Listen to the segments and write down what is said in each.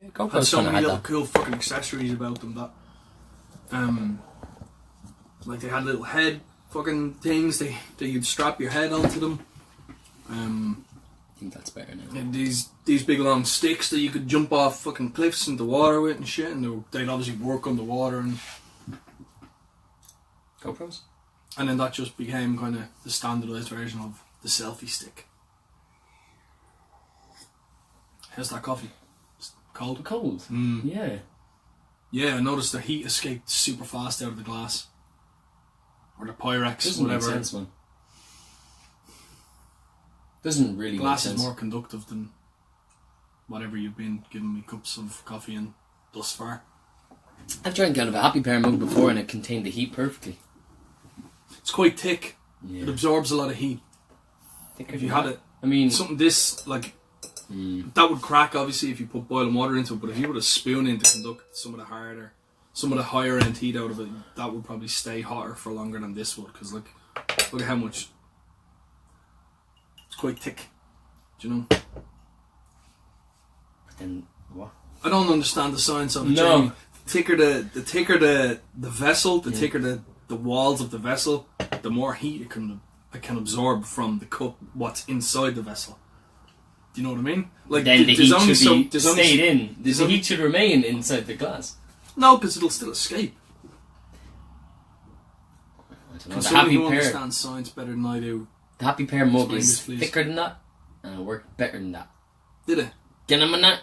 Yeah, Had so many little cool fucking accessories about them that, like they had little head fucking things that you'd strap your head onto them. I think that's better now. And these big long sticks that you could jump off fucking cliffs into water with and shit, and they'd obviously work underwater, and GoPros? And then that just became kind of the standardised version of the selfie stick. How's that coffee? It's cold? Cold? Yeah. Yeah, I noticed the heat escaped super fast out of the glass. Or the Pyrex, Doesn't whatever. make sense, man. Doesn't really Glass make sense. is more conductive than whatever you've been giving me cups of coffee in thus far. I've drank out of a Happy Pear mug before and it contained the heat perfectly. It's quite thick. Yeah. It absorbs a lot of heat. Thicker If you than had that. it, I mean, something this, like, that would crack obviously if you put boiling water into it, but if you put a spoon in to conduct some of the higher end heat out of it, that would probably stay hotter for longer than this would, because look at how much, it's quite thick, do you know? but then what? I don't understand the science of it. No. Jamie. The thicker the vessel, the thicker the walls of the vessel, the more heat it can absorb from the cup, what's inside the vessel. Do you know what I mean? Like Then the heat should be stayed in. The only- heat should remain inside the glass. No, because it'll still escape. I don't know. Can The somebody Happy who Pear, understands science better than I do? the Happy Pear mug Explain is this, please. thicker than that and it worked better than that. Did it? Get him on that?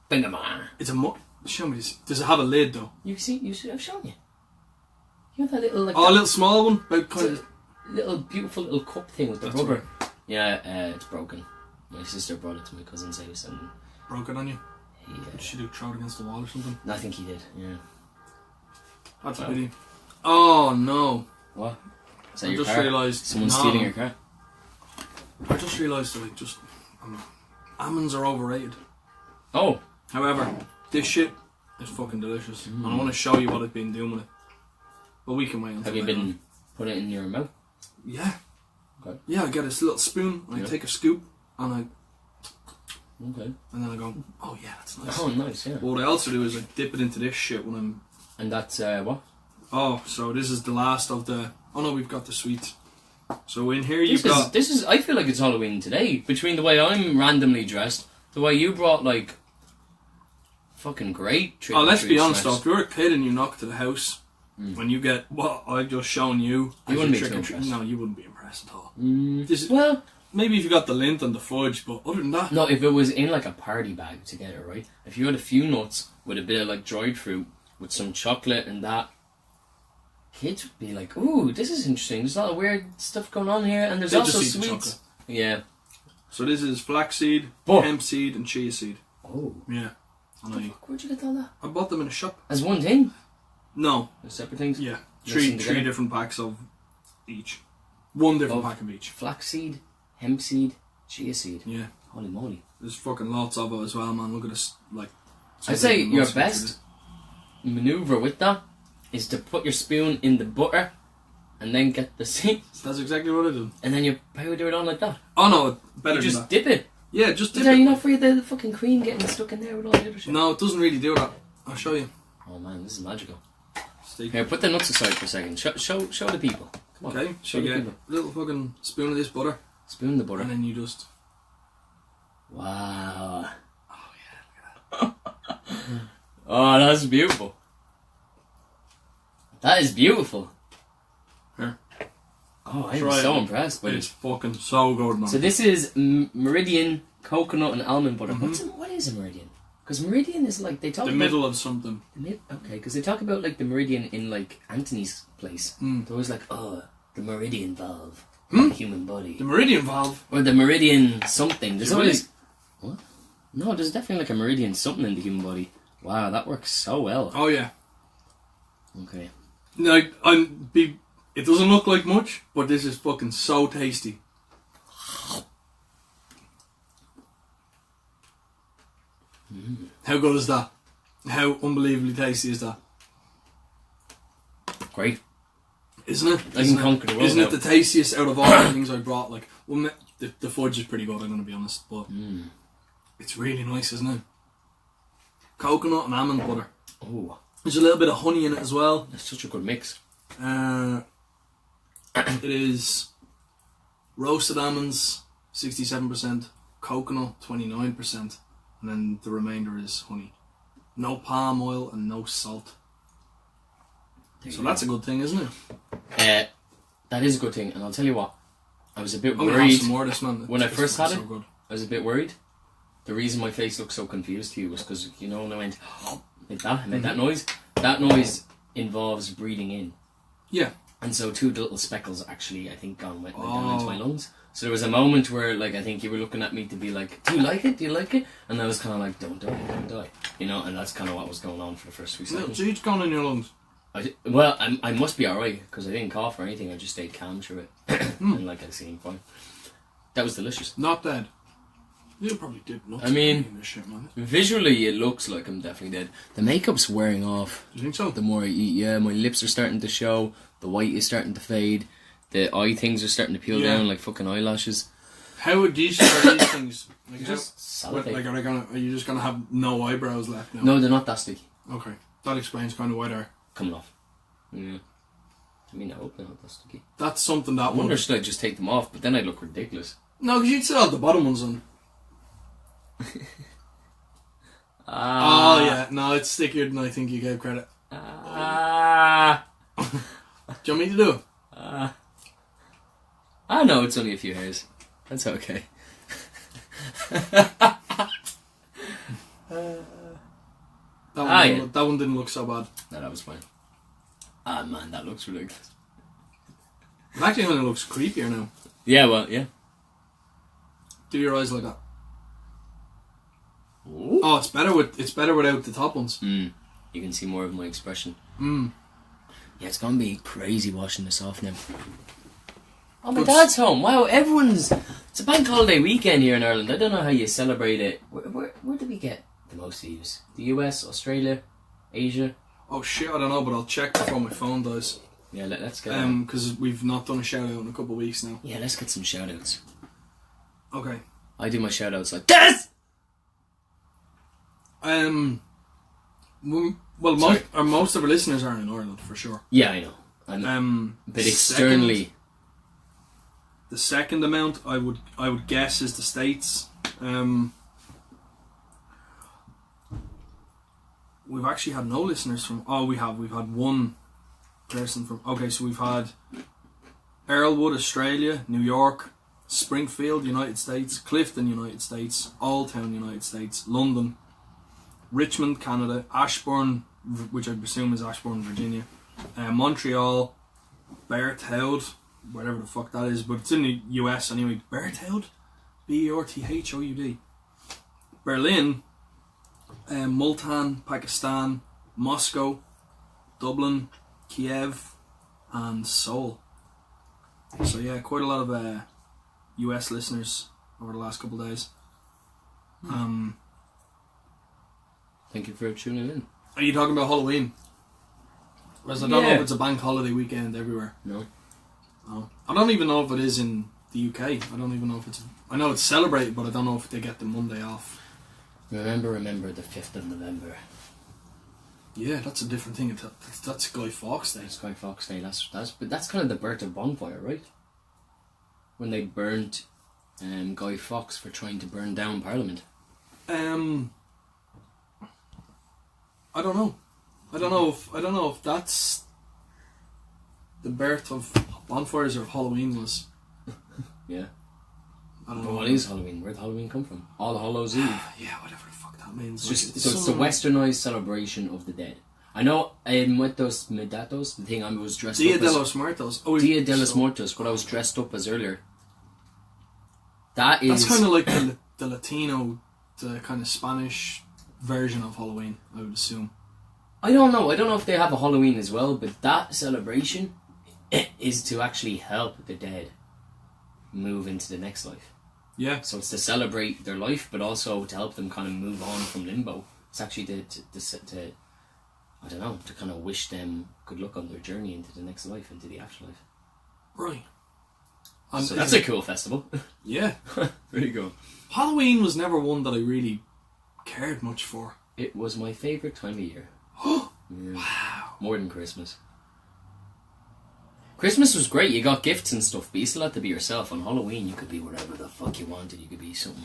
Bing him on. It's a mug. Show me this. Does it have a lid though? You see, I've shown you. You have that little like Oh, a that little small one, about kind of. little beautiful little cup thing with the That's rubber. Yeah, it's broken. My sister brought it to my cousin's house and Broke it on you. he, Did she throw it against the wall or something? I think he did. Yeah. That's a Wow. pity. Oh no! What? Is that I your just car? realised Someone's no. stealing your car. I just realised that almonds are overrated. Oh, However, this shit is fucking delicious, and I want to show you what I've been doing with it. But we can wait until have you later been on. putting it in your mouth? Yeah. Okay. Yeah, I get this little spoon, and I Yeah. take a scoop, and Okay. then I go, oh yeah, that's nice. Oh, nice. Yeah. But what I also do is I dip it into this shit when I'm. And that's what? Oh, so this is the last of the. Oh no, we've got the sweets. So in here you've got. This is. I feel like it's Halloween today. Between the way I'm randomly dressed, the way you brought like fucking great. Oh, let's be honest though. snacks. If you're a kid and you knock to the house, when you get what I've just shown you, You as wouldn't your be too trick or treat- impressed. No, you wouldn't be impressed at all. This is, Well, maybe if you got the lint and the fudge, but other than that, no. If it was in like a party bag together, right? If you had a few nuts with a bit of like dried fruit with some chocolate and that, kids would be like, "Ooh, this is interesting. There's a lot of weird stuff going on here, and there's They'll also just eat the sweets." chocolate. Yeah. So this is flaxseed, Oh. hemp seed, and chia seed. Oh. Yeah. And Where'd you get all that? I bought them in a shop. As one thing? No. They're separate things? Yeah. Mixed Three together? different packs of each. One different Of- pack of each. Flaxseed, hemp seed, chia seed. Yeah. Holy moly. There's fucking lots of it as well, man. Look at this. Like. I'd say something your must be best maneuver with that is to put your spoon in the butter and then get the seed, That's exactly what I did. and then you powder it on like that. Oh no, better You than just that. dip it. Yeah, just dip Are you it. not afraid of the fucking cream getting stuck in there with all the other shit? No, it doesn't really do that. I'll show you. Oh man, this is magical. Stay. Here, put the nuts aside for a second. Show the people. Come on. Okay, Show so the you get people. a little fucking spoon of this butter, Spoon the butter. and then you just. Wow. Oh yeah. Oh, that's beautiful. That is beautiful. Here. Oh, I'm Try so it. impressed by It's this. fucking so good, man. So this is Meridian coconut and almond butter. Mm-hmm. What is a Meridian? Because Meridian is like they talk the about middle of something. Okay, because they talk about like the Meridian in like Anthony's place. They're always like, oh, the Meridian valve, in the human body, The meridian valve. or the Meridian something. There's Really? always what? No, there's definitely like a Meridian something in the human body. Wow, that works so well. Oh yeah. Okay. Like it doesn't look like much, but this is fucking so tasty. How good is that? How unbelievably tasty is that? Great. Isn't it? I can conquer the world Isn't it now. the tastiest out of all the things I brought? Like, well, the fudge is pretty good, I'm going to be honest, but it's really nice, isn't it? coconut and almond butter. Oh, There's a little bit of honey in it as well. that's such a good mix. It is roasted almonds, 67%, coconut, 29%, and then the remainder is honey. No palm oil and no salt. So that's a good thing, isn't it? That is a good thing, and I'll tell you what, I was a bit I'm gonna have worried some more of this, man. when I first had it. So good. I was a bit worried. The reason my face looked so confused to you was because, you know, when I went like that, I made that noise. That noise involves breathing in. Yeah. And so two little speckles actually, I think, went down into my lungs. So there was a moment where, like, I think you were looking at me to be like, do you like it? Do you like it? And I was kind of like, don't die. You know, and that's kind of what was going on for the first few seconds. Little juice gone in your lungs. I must be alright, because I didn't cough or anything. I just stayed calm through it. And, like, I seemed fine. That was delicious. Not dead. You probably did nuts. I mean, this shit, man. Visually, it looks like I'm definitely dead. The makeup's wearing off. Do you think so? The more I eat, yeah, my lips are starting to show. The white is starting to fade. The eye things are starting to peel down like fucking eyelashes. How decent are these things? Like, Just salivate. Like, are you just gonna have no eyebrows left now? No, they're not that sticky. Okay, that explains kind of why they're Coming off. Yeah. I mean, I hope they're not that sticky. That's something that I wonder should I just take them off, but then I'd look ridiculous. No, because you'd still have the bottom ones on. Oh yeah, no, it's stickier than I think you gave credit. Do you want me to do it? I know it's only a few hairs. That's okay. That one didn't look so bad. No, that was fine. Ah man, that looks ridiculous. It actually only looks creepier now. Yeah, well, yeah. Do your eyes like that. Ooh. Oh, it's better without the top ones. You can see more of my expression. Yeah, it's gonna be crazy washing this off now. Oh, my dad's home. Wow, it's a bank holiday weekend here in Ireland. I don't know how you celebrate it. Where do we get the most views? The US, Australia, Asia? Oh shit, I don't know, but I'll check before my phone dies. Yeah, let's get because we've not done a shout out in a couple of weeks now. Yeah, let's get some shout outs. Okay. I do my shout outs like this! Well, most of our listeners are in Ireland for sure. Yeah, I know. But externally, the second amount I would guess is the States. We've actually had no listeners from. Oh, we've had one person from. Okay, so we've had Earlwood, Australia, New York, Springfield, United States, Clifton, United States, Oldtown, United States, London, Richmond, Canada, Ashbourne, which I presume is Ashbourne, Virginia, Montreal, Berthoud, whatever the fuck that is, but it's in the US anyway. Berthoud? Berthoud. Berlin, Multan, Pakistan, Moscow, Dublin, Kiev, and Seoul. So yeah, quite a lot of US listeners over the last couple of days. thank you for tuning in. Are you talking about Halloween? Whereas I don't know if it's a bank holiday weekend everywhere. No. Oh. I don't even know if it is in the UK. I don't even know if it's... I know it's celebrated, but I don't know if they get the Monday off. Remember the 5th of November. Yeah, that's a different thing. That's Guy Fawkes Day. It's Guy Fawkes Day. But that's kind of the birth of bonfire, right? When they burnt Guy Fawkes for trying to burn down Parliament. I don't know. I don't know if that's the birth of bonfires or if Halloween was. Yeah. I don't know. What is Halloween? Where'd Halloween come from? All Hallows Eve. Yeah, whatever the fuck that means. It's the westernised celebration of the dead. I know Muertos Medatos, the thing I was dressed Dia up de as. los Muertos. Dia de los Muertos, what I was dressed up as earlier. That's kind of like the Latino, the kind of Spanish version of Halloween, I would assume. I don't know if they have a Halloween as well, but that celebration is to actually help the dead move into the next life. Yeah. So it's to celebrate their life, but also to help them kind of move on from limbo. It's actually to I don't know, to kind of wish them good luck on their journey into the next life, into the afterlife. Right. So that's a cool festival. Yeah. Really cool. Halloween was never one that I really cared much for. It was my favourite time of year. Yeah. Wow. More than Christmas. Christmas was great, you got gifts and stuff, but you still had to be yourself. On Halloween, you could be whatever the fuck you wanted. You could be something.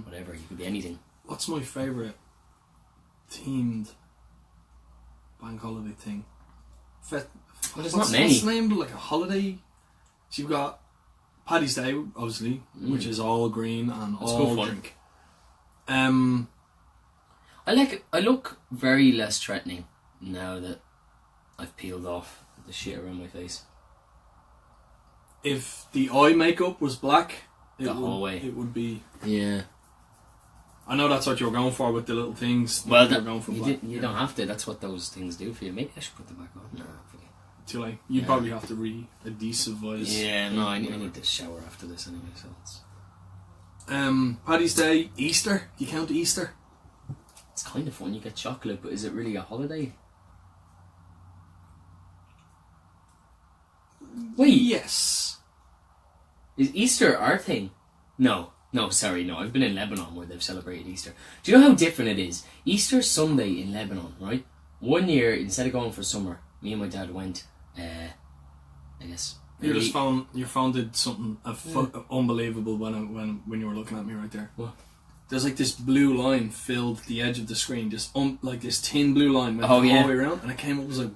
Whatever, you could be anything. What's my favourite themed bank holiday thing? Well, there's not many. What's named like a holiday? So you've got Paddy's Day, obviously, which is all green and all drink. I look very less threatening now that I've peeled off the shit around my face. If the eye makeup was black, whole way. It would be. Yeah. I know that's what you're going for with the little things. Well, you're going for black. You don't have to. That's what those things do for you. Maybe I should put them back on. No, forget. Too late. You'd probably have to re-adhesivize. Yeah, no, I need to shower after this anyway. So it's. Paddy's Day, Easter. Do you count Easter? It's kind of fun. You get chocolate, but is it really a holiday? Wait. Yes. Is Easter our thing? No, sorry, no. I've been in Lebanon where they've celebrated Easter. Do you know how different it is? Easter Sunday in Lebanon, right? One year, instead of going for summer, me and my dad went, I guess. You founded something unbelievable when you were looking at me right there. What? There's like this blue line filled the edge of the screen, just like this thin blue line went the whole way around, and it came up as like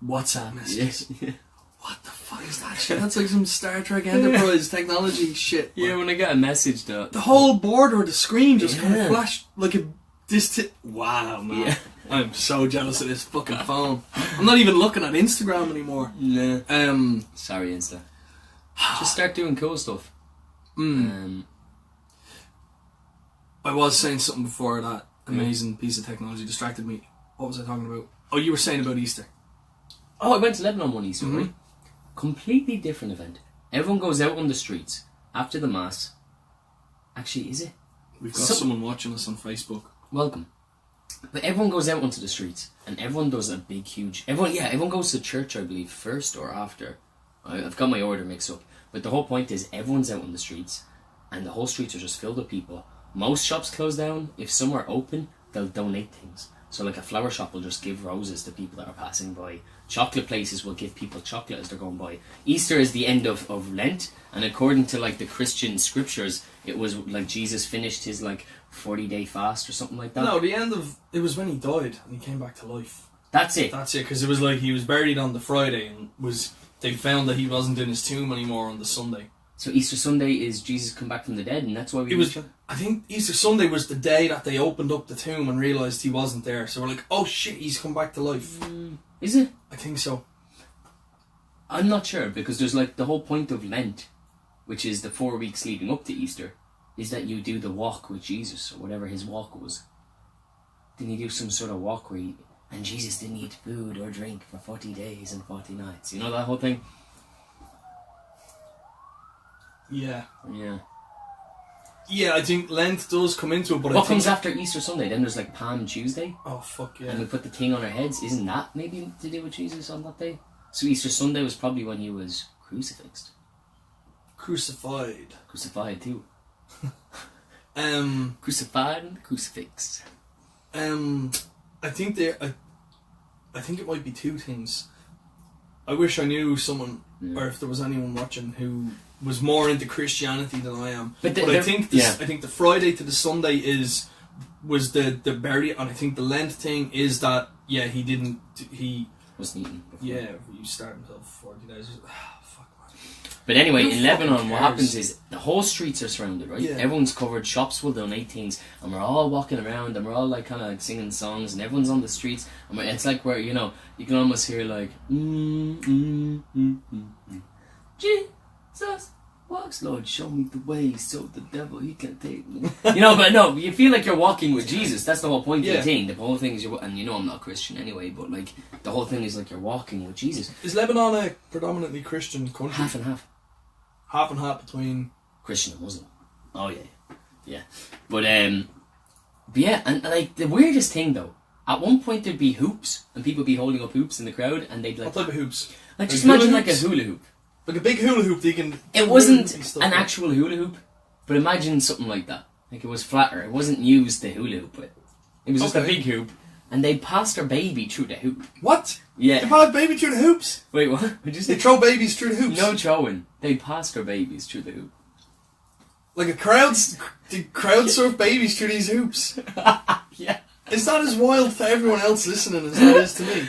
WhatsApp messages. Yeah. What the fuck is that shit? That's like some Star Trek Enterprise technology shit. Yeah, when I got a message though, the whole border of the screen just kind of flashed like wow, man. Yeah. I'm so jealous of this fucking phone. I'm not even looking at Instagram anymore. Nah. Sorry, Insta. Just start doing cool stuff. I was saying something before that amazing piece of technology distracted me. What was I talking about? Oh, you were saying about Easter. Oh, I went to Lebanon one Easter, right? Completely different event. Everyone goes out on the streets after the mass. Actually, is it? We've got someone watching us on Facebook. Welcome. But everyone goes out onto the streets, and everyone does a big, huge. Everyone goes to church, I believe, first or after. I've got my order mixed up. But the whole point is, everyone's out on the streets, and the whole streets are just filled with people. Most shops close down. If some are open, they'll donate things. So like a flower shop will just give roses to people that are passing by. Chocolate places will give people chocolate as they're going by. Easter is the end of Lent, and according to like the Christian scriptures, it was like Jesus finished his like 40-day fast or something like that. No, it was when he died and he came back to life. That's it. That's it, because it was like he was buried on the Friday and they found that he wasn't in his tomb anymore on the Sunday. So Easter Sunday is Jesus come back from the dead, and that's why I think Easter Sunday was the day that they opened up the tomb and realised he wasn't there. So we're like, oh shit, he's come back to life. Is it? I think so. I'm not sure, because there's like the whole point of Lent, which is the 4 weeks leading up to Easter, is that you do the walk with Jesus, or whatever his walk was. Didn't he do some sort of walk where and Jesus didn't eat food or drink for 40 days and 40 nights? You know that whole thing? Yeah. Yeah. Yeah, I think Lent does come into it, but what comes after Easter Sunday? Then there's like Palm Tuesday. Oh, fuck yeah. And we put the thing on our heads. Isn't that maybe to do with Jesus on that day? So Easter Sunday was probably when he was crucifixed. Crucified. Crucified too. Crucified and crucifix. I think it might be two things. I wish I knew someone, or if there was anyone watching who was more into Christianity than I am. But I think the Friday to the Sunday was the burial, and I think the Lent thing is that he wasn't eating before. Yeah, you start until 40 days. Fuck man. But anyway, in Lebanon, what happens is the whole streets are surrounded, right? Yeah. Everyone's covered. Shops will donate things, and we're all walking around, and we're all like kind of like singing songs, and everyone's on the streets. And it's like where you can almost hear like Jesus walks, Lord, show me the way, so the devil he can take me. But no, you feel like you're walking with Jesus. That's the whole point of the thing. The whole thing is and I'm not Christian anyway, but like the whole thing is like you're walking with Jesus. Is Lebanon a predominantly Christian country? Half and half. Half and half between Christian and Muslim. Oh yeah. But yeah, and like the weirdest thing though, at one point there'd be hoops, and people would be holding up hoops in the crowd, and they'd like. What type of hoops? Like just imagine like a hula hoop. Like a big hula hoop that you can... It wasn't an actual hula hoop, but imagine something like that. Like it was flatter. It wasn't used to hula hoop with. It was just a big hoop, and they passed their baby through the hoop. What? Yeah. They pass baby through the hoops? Wait, what? What'd you say? They throw babies through the hoops? No throwing. They passed their babies through the hoop. Like they crowd surf babies through these hoops? Yeah. Is that as wild to everyone else listening as that is to me?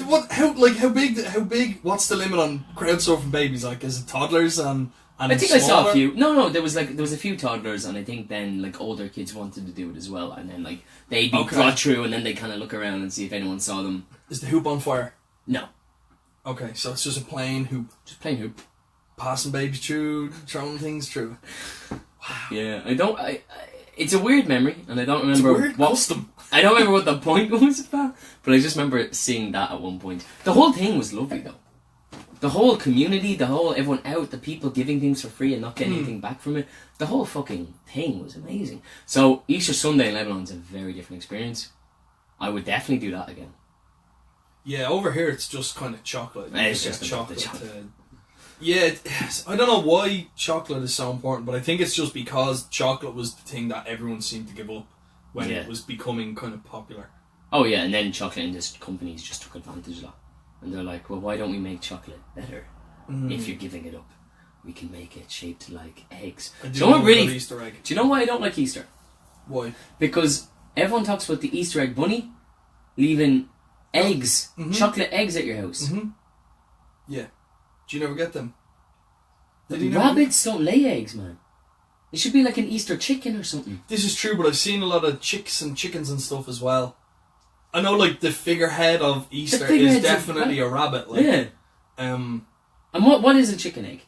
What? How big? What's the limit on crowd surfing babies? Like, is it toddlers and I think smaller? I saw a few. No, there was a few toddlers, and I think then like older kids wanted to do it as well, and then like they'd be brought through, and then they kind of look around and see if anyone saw them. Is the hoop on fire? No. Okay, so it's just a plain hoop. Just plain hoop. Passing babies through, throwing things through. Wow. Yeah, it's a weird memory, and I don't remember it's a weird custom. I don't remember what the point was about, but I just remember seeing that at one point. The whole thing was lovely, though. The whole community, everyone out, the people giving things for free and not getting anything back from it. The whole fucking thing was amazing. So Easter Sunday in Lebanon is a very different experience. I would definitely do that again. Yeah, over here it's just kind of chocolate. It's just chocolate. Yeah, I don't know why chocolate is so important, but I think it's just because chocolate was the thing that everyone seemed to give up when it was becoming kind of popular. Oh yeah, and then chocolate industry companies just took advantage of that. And they're like, well, why don't we make chocolate better? If you're giving it up, we can make it shaped like eggs. Do you know why I don't like Easter? Why? Because everyone talks about the Easter egg bunny leaving eggs, chocolate eggs at your house. Yeah. Do you never get them? Rabbits don't lay eggs, man. It should be like an Easter chicken or something. This is true, but I've seen a lot of chicks and chickens and stuff as well. I know, like, the figurehead of Easter is definitely a rabbit. Like, yeah. And what is a chicken egg?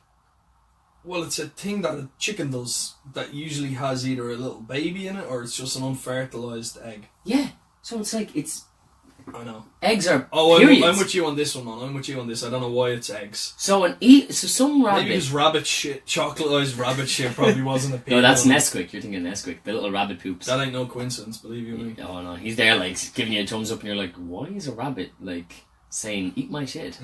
Well, it's a thing that a chicken does that usually has either a little baby in it or it's just an unfertilized egg. Yeah. So it's like, I know. Eggs are periods. I'm with you on this one, man. I'm with you on this. I don't know why it's eggs. So some rabbit... Maybe his rabbit shit, chocolatised rabbit shit probably wasn't a No, that's Nesquik. You're thinking Nesquik. The little rabbit poops. That ain't no coincidence, believe you me. Oh no, he's there like giving you a thumbs up and you're like, why is a rabbit like saying, eat my shit?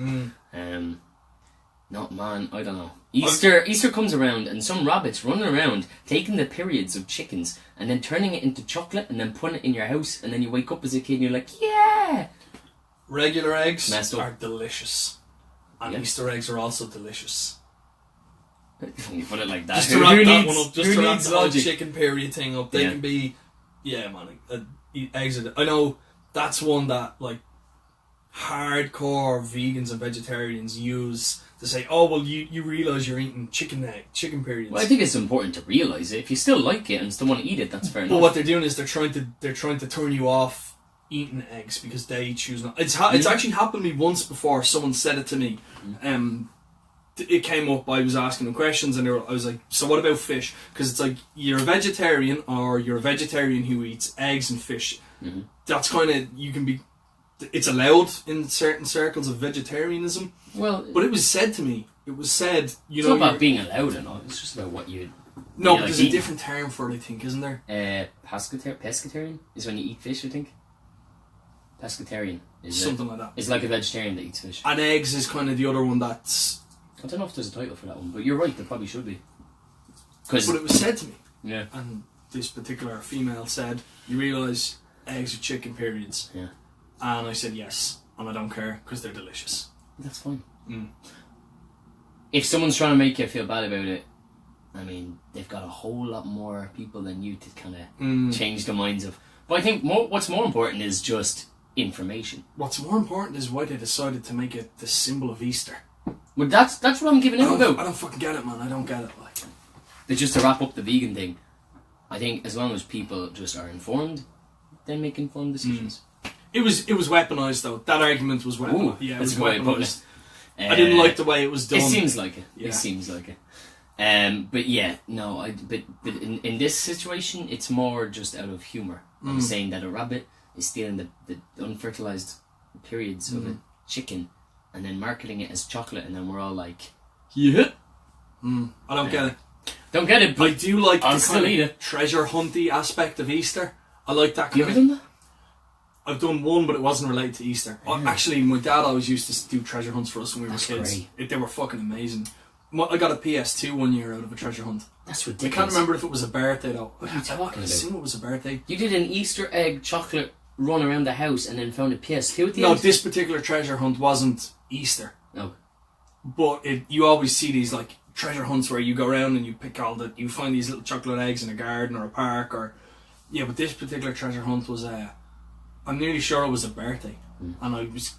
Not man, I don't know. Easter comes around and some rabbits running around taking the periods of chickens and then turning it into chocolate and then putting it in your house and then you wake up as a kid and you're like, yeah! Regular eggs are delicious. And Easter eggs are also delicious. You put it like that. Just to wrap that one up, just to wrap the whole chicken period thing up, they can be, man, eggs are, I know that's one that, like, hardcore vegans and vegetarians use to say, oh, well, you realise you're eating chicken periods. Well, I think it's important to realise it. If you still like it and still want to eat it, that's fair enough. But what they're doing is they're trying to turn you off eating eggs because they choose not. It's actually happened to me once before. Someone said it to me. It came up. I was asking them questions, and I was like, "So what about fish?" Because it's like you're a vegetarian, or you're a vegetarian who eats eggs and fish. That's kind of you can be. It's allowed in certain circles of vegetarianism. Well, but it was said to me. It was said. It's not about being allowed or not. It's just about what you. No, there's a different term for it. I think, isn't there? Pescatarian is when you eat fish. I think. Pescatarian is something like that. It's like a vegetarian that eats fish. And eggs is kind of the other one that's. I don't know if there's a title for that one, but you're right. There probably should be. But it was said to me. Yeah. And this particular female said, "You realise eggs are chicken periods." Yeah. And I said yes, and I don't care because they're delicious. That's fine. If someone's trying to make you feel bad about it, I mean, they've got a whole lot more people than you to kind of change the minds of. But I think what's more important is just information. What's more important is why they decided to make it the symbol of Easter. Well, that's what I'm giving out about. I don't fucking get it, man. I don't get it. Like, but just to wrap up the vegan thing, I think as long as people just are informed, then make informed decisions. It was weaponized though. That argument was weaponized. Yeah, it was weaponized. I didn't like the way it was done. It seems like it. Yeah. It seems like it. But yeah, no. But in this situation, it's more just out of humour. I'm saying that a rabbit is stealing the unfertilized periods of a chicken, and then marketing it as chocolate, and then we're all like, yeah. I don't get it. Don't get it. But I do like the kind of treasure hunty aspect of Easter. I like that. You ever done that? I've done one, but it wasn't related to Easter. Actually, my dad always used to do treasure hunts for us when we were kids. They were fucking amazing. I got a PS2 one year out of a treasure hunt. That's I ridiculous. can't remember if it was a birthday though. What are you talking I about? assume it was a birthday. You did an Easter egg chocolate run around the house and then found a PS2 at the No, end? this particular treasure hunt wasn't Easter. No. But you always see these like treasure hunts where you go around and you pick you find these little chocolate eggs in a garden or a park or yeah. But this particular treasure hunt was I'm nearly sure it was a birthday, and I was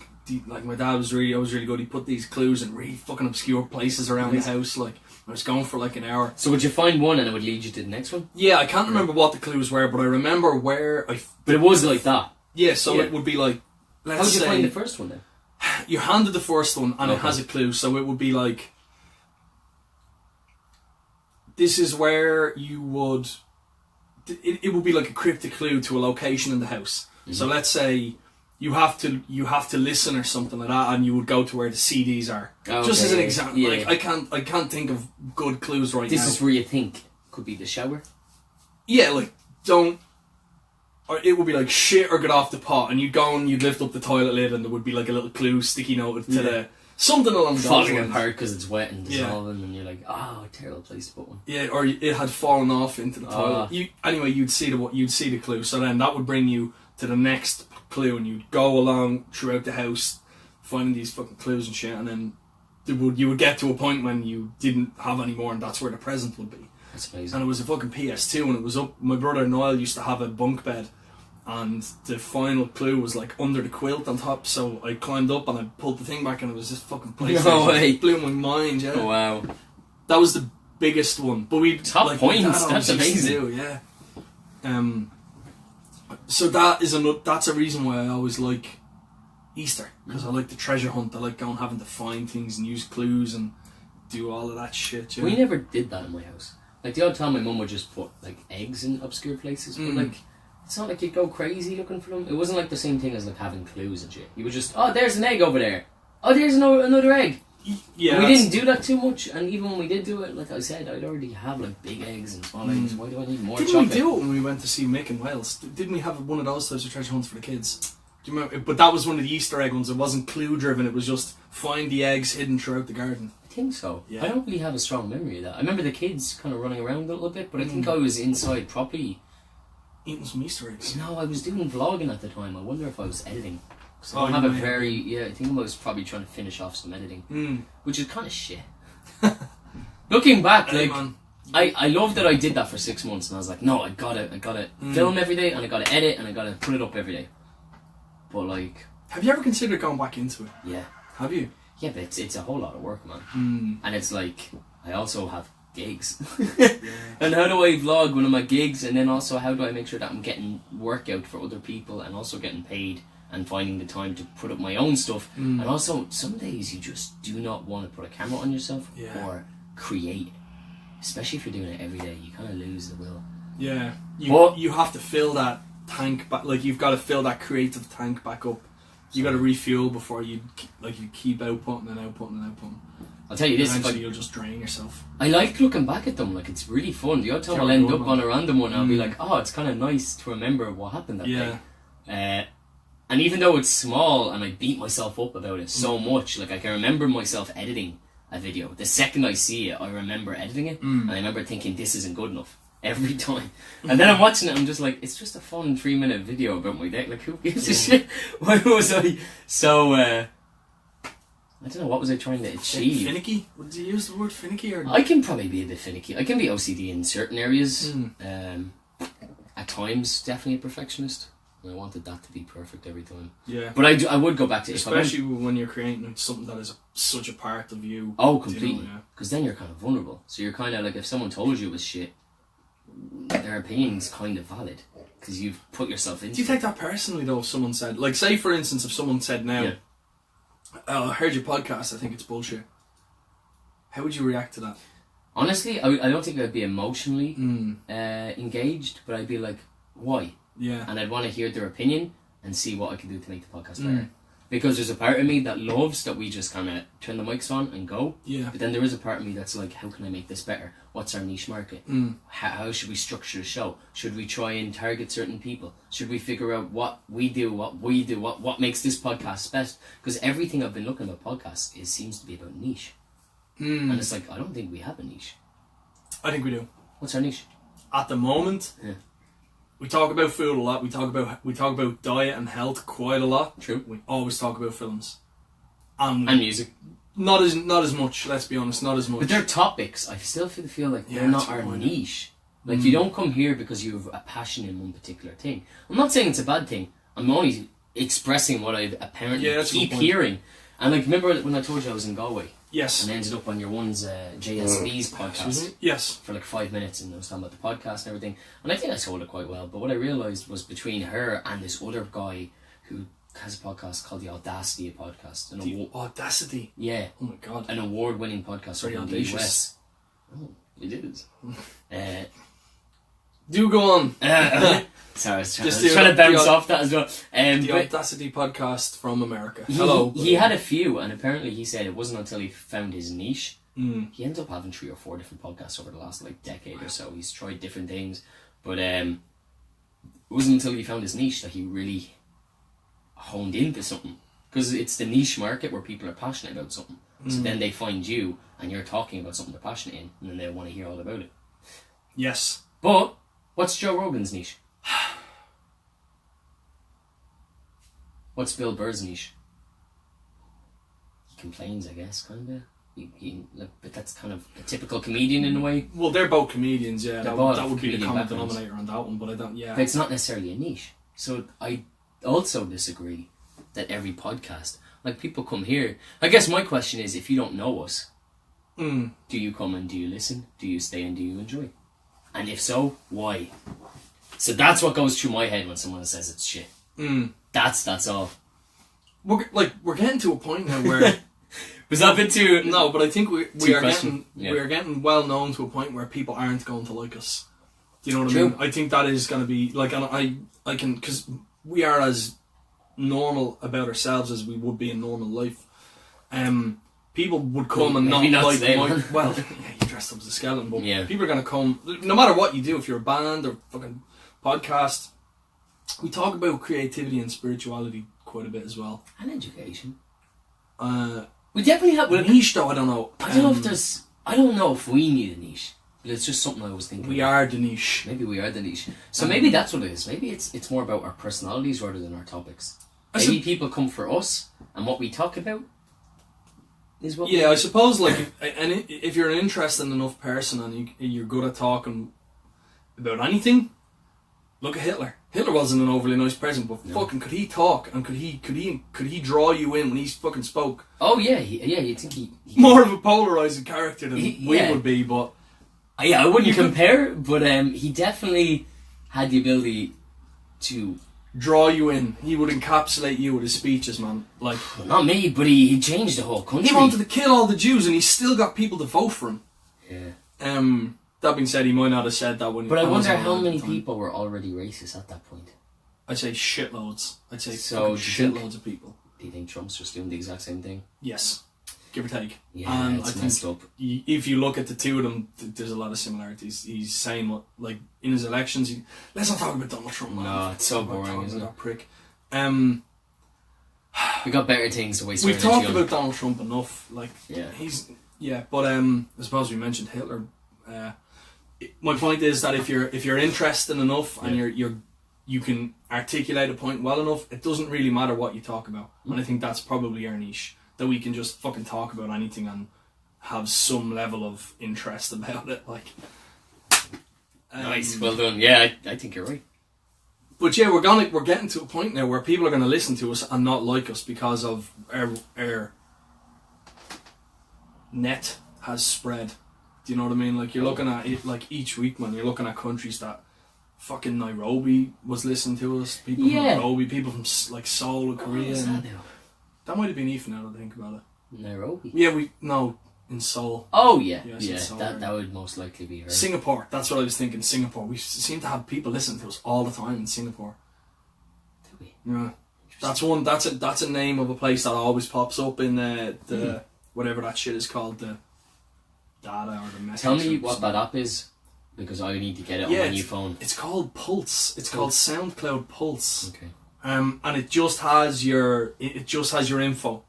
like my dad I was really good. He put these clues in really fucking obscure places around the house. Like I was going for like an hour. So would you find one and it would lead you to the next one? Yeah, I can't remember what the clues were, but I remember where I. But it was like that. Yeah, so it would be like. Let's How did you say find the first one then? you handed the first one and it has a clue, so it would be like. This is where you would. It would be like a cryptic clue to a location in the house. So let's say you have to listen or something like that, and you would go to where the CDs are. Okay, Just as an example, yeah. like I can't think of good clues right now. This is where you think could be the shower. Yeah, like don't. Or it would be like shit or get off the pot, and you'd go and you'd lift up the toilet lid, and there would be like a little clue sticky note to the something along those Falling lines. apart because it's wet and dissolving, and you're like, oh, terrible place to put one. Yeah, or it had fallen off into the toilet. You'd see the clue. So then that would bring you to the next clue, and you'd go along throughout the house, finding these fucking clues and shit, and then you would get to a point when you didn't have any more, and that's where the present would be. That's amazing. And it was a fucking PS2, and it was up. My brother Noel used to have a bunk bed, and the final clue was like under the quilt on top. So I climbed up and I pulled the thing back, and it was this fucking PlayStation. No way. It blew my mind. Yeah. Oh wow. That was the biggest one. But we Top like, points, my dad that's always used to amazing. do, yeah. So that's a reason why I always like Easter, because I like the treasure hunt. I like going having to find things and use clues and do all of that shit. Yeah. We never did that in my house. Like the odd time my mum would just put like eggs in obscure places, but like it's not like you'd go crazy looking for them. It wasn't like the same thing as like having clues and shit. You would just, oh, there's an egg over there. Oh, there's another egg. Yeah, we didn't do that too much, and even when we did do it, like I said, I'd already have like big eggs and small eggs. Why do I need more Didn't chocolate? we do it when we went to see Mick in Wales? Didn't we have one of those types of treasure hunts for the kids? Do you remember? But that was one of the Easter egg ones. It wasn't clue driven. It was just find the eggs hidden throughout the garden. I think so. Yeah. I don't really have a strong memory of that. I remember the kids kind of running around a little bit, but I think I was inside properly. Eating some Easter eggs. No, I was doing vlogging at the time. I wonder if I was editing. So Oh, I don't have you a may have very I think I was probably trying to finish off some editing, which is kind of shit. Looking back, Hey, like man. I love that I did that for 6 months, and I was like, no, I gotta film every day, and I gotta edit, and I gotta put it up every day. But like, Have you ever considered going back into it? yeah, Have you? yeah, but it's a whole lot of work, man. And it's like I also have gigs, and how do I vlog when I'm at gigs, and then also how do I make sure that I'm getting work out for other people, and also getting paid, and finding the time to put up my own stuff. And also some days you just do not want to put a camera on yourself or create, especially if you're doing it every day. You kind of lose the will. Yeah. But- You have to fill that tank back. Like you've got to fill that creative tank back up. You got to refuel before you keep outputting and outputting and outputting. I'll tell you this, Eventually you'll just drain yourself. I like looking back at them. Like, it's really fun. The odd time I'll end up on a random one and I'll be like, oh, it's kind of nice to remember what happened that day. And even though it's small and I beat myself up about it so much, like I can remember myself editing a video. The second I see it, I remember editing it, and I remember thinking this isn't good enough every time. And then I'm watching it, I'm just like, it's just a fun 3-minute video about my day. Like, who gives a shit? Why was I so? I don't know, what was I trying to achieve? Finicky? Would you use the word finicky? Or? I can probably be a bit finicky. I can be OCD in certain areas. At times, definitely a perfectionist. I wanted that to be perfect every time. Yeah. But I would go back to especially when you're creating something that is such a part of you. Oh, completely. You know, Because then you're kind of vulnerable. So you're kind of like, if someone told you it was shit, their opinion's kind of valid. Because you've put yourself into it. Do you take that personally though if someone said, like say for instance if someone said now, oh, I heard your podcast, I think it's bullshit. How would you react to that? Honestly, I don't think I'd be emotionally engaged, but I'd be like, why? Yeah. And I'd want to hear their opinion and see what I can do to make the podcast better. Because there's a part of me that loves that we just kind of turn the mics on and go. Yeah. But then there is a part of me that's like, how can I make this better? What's our niche market? How should we structure the show? Should we try and target certain people? Should we figure out what we do, what makes this podcast best? Because everything I've been looking at podcasts seems to be about niche. Mm. And it's like, I don't think we have a niche. I think we do. What's our niche? At the moment, we talk about food a lot. We talk about diet and health quite a lot. True. We always talk about films And music. Not as much. Let's be honest, not as much. But they're topics. I still feel like they're not our niche. Like you don't come here because you have a passion in one particular thing. I'm not saying it's a bad thing. I'm only expressing what I apparently keep hearing. And like, remember when I told you I was in Galway? Yes. And I ended up on your one's JSB's podcast. Yes. For like 5 minutes, and I was talking about the podcast and everything. And I think I sold it quite well. But what I realised was between her and this other guy who has a podcast called The Audacity podcast. The Audacity? Yeah. Oh my god. An award-winning podcast from the US. Oh, it is. Do go on. Sorry, I was trying to bounce off that as well. The Audacity podcast from America. Hello. He had a few, and apparently he said it wasn't until he found his niche. He ended up having 3 or 4 different podcasts over the last like decade or so. He's tried different things, but it wasn't until he found his niche that he really honed into something. Because it's the niche market where people are passionate about something. So then they find you, and you're talking about something they're passionate in, and then they want to hear all about it. Yes. But what's Joe Rogan's niche? What's Bill Burr's niche? He complains, I guess, kind of. But that's kind of a typical comedian in a way. Well, they're both comedians, yeah. That would be the common backgrounds. denominator on that one, but I don't, yeah. But it's not necessarily a niche. So I also disagree that every podcast, like people come here. I guess my question is, if you don't know us, do you come and do you listen? Do you stay and do you enjoy? And if so, why? So that's what goes through my head when someone says it's shit. That's all. We're getting to a point now where was that a bit too? No, but I think we are getting well known to a point where people aren't going to like us. Do you know what I mean? I think that is going to be like, and I can, because we are as normal about ourselves as we would be in normal life. People would come and not like today, well, you dressed up as a skeleton, but people are going to come no matter what you do. If you're a band or fucking podcast, we talk about creativity and spirituality quite a bit as well, and education. We definitely have a niche, though. I don't know. I don't know if there's. I don't know if we need a niche, but it's just something I was thinking. We are the niche. Maybe we are the niche. So maybe that's what it is. Maybe it's more about our personalities rather than our topics. Maybe people come for us and what we talk about. I suppose if you're an interested enough person and you're good at talking about anything, look at Hitler. Hitler wasn't an overly nice person, but fucking could he talk, and could he draw you in when he fucking spoke? Oh yeah, you think he more of a polarizing character than we would be, but I wouldn't compare, but he definitely had the ability to draw you in. He would encapsulate you with his speeches, man. Like, not me, but he changed the whole country. He wanted to kill all the Jews, and he still got people to vote for him. Yeah. That being said, he might not have said that when. But I wonder how many people were already racist at that point. I'd say shitloads. I'd say shitloads of people. Do you think Trump's just doing the exact same thing? Yes, give or take. Yeah, and it's I messed up. If you look at the two of them, there's a lot of similarities. He's saying what, like in his elections. Let's not talk about Donald Trump. Man. No, it's so boring, isn't it? That prick. We got better things to waste. We've talked about Donald Trump enough. Like, but I suppose we mentioned Hitler. My point is that if you're interested enough and you can articulate a point well enough, it doesn't really matter what you talk about. And I think that's probably our niche, that we can just fucking talk about anything and have some level of interest about it. Like, nice, well done. Yeah, I think you're right. But yeah, we're getting to a point now where people are going to listen to us and not like us because of our net has spread. Do you know what I mean? Like, you're looking at it, like, each week, man, you're looking at countries that fucking Nairobi was listening to us. People from Nairobi, people from, like, Seoul and Korea. That might have been Ethan now that I think about it. Nairobi? Yeah, in Seoul. Oh, yeah. Seoul, that would most likely be her. Singapore, that's what I was thinking, Singapore. We seem to have people listening to us all the time in Singapore. Do we? Yeah. That's a name of a place that always pops up in the whatever that shit is called, the data or the message. Tell me what that app is, because I need to get it on my new phone. It's called Pulse. It's called SoundCloud Pulse. Okay. And it just has your info.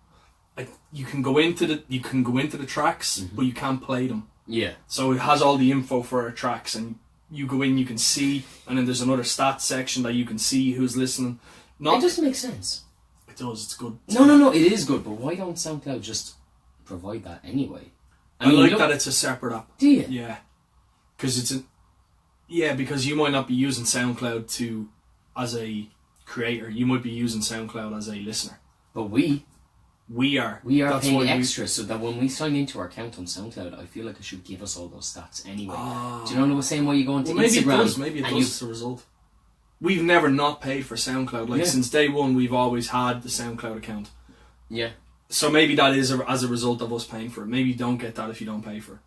you can go into the tracks, but you can't play them. Yeah. So it has all the info for our tracks, and you go in, you can see, and then there's another stats section that you can see who's listening. It doesn't make sense. It does. It's good. No, it is good, but why don't SoundCloud just provide that anyway? I mean, like that it's a separate app. Do you? Yeah. Because you might not be using SoundCloud as a creator. You might be using SoundCloud as a listener. But we are. That's paying extra, so that when we sign into our account on SoundCloud, I feel like it should give us all those stats anyway. Do you know what I'm saying? Why you go into Instagram? Maybe it does as a result. We've never not paid for SoundCloud. Since day one, we've always had the SoundCloud account. Yeah. So maybe that is as a result of us paying for it. Maybe you don't get that if you don't pay for it.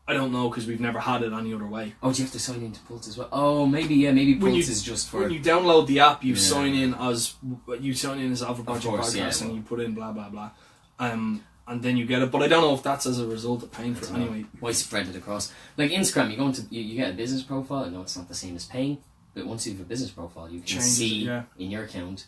I don't know, because we've never had it any other way. Oh, do you have to sign into Pulse as well? Oh, maybe Pulse is just for... When you download the app, you sign in as Alpha Project Podcast, and you put in blah, blah, blah. And then you get it. But I don't know if that's as a result of paying for it anyway. Why spread it across? Like Instagram, you get a business profile. I know it's not the same as paying, but once you have a business profile, you can see in your account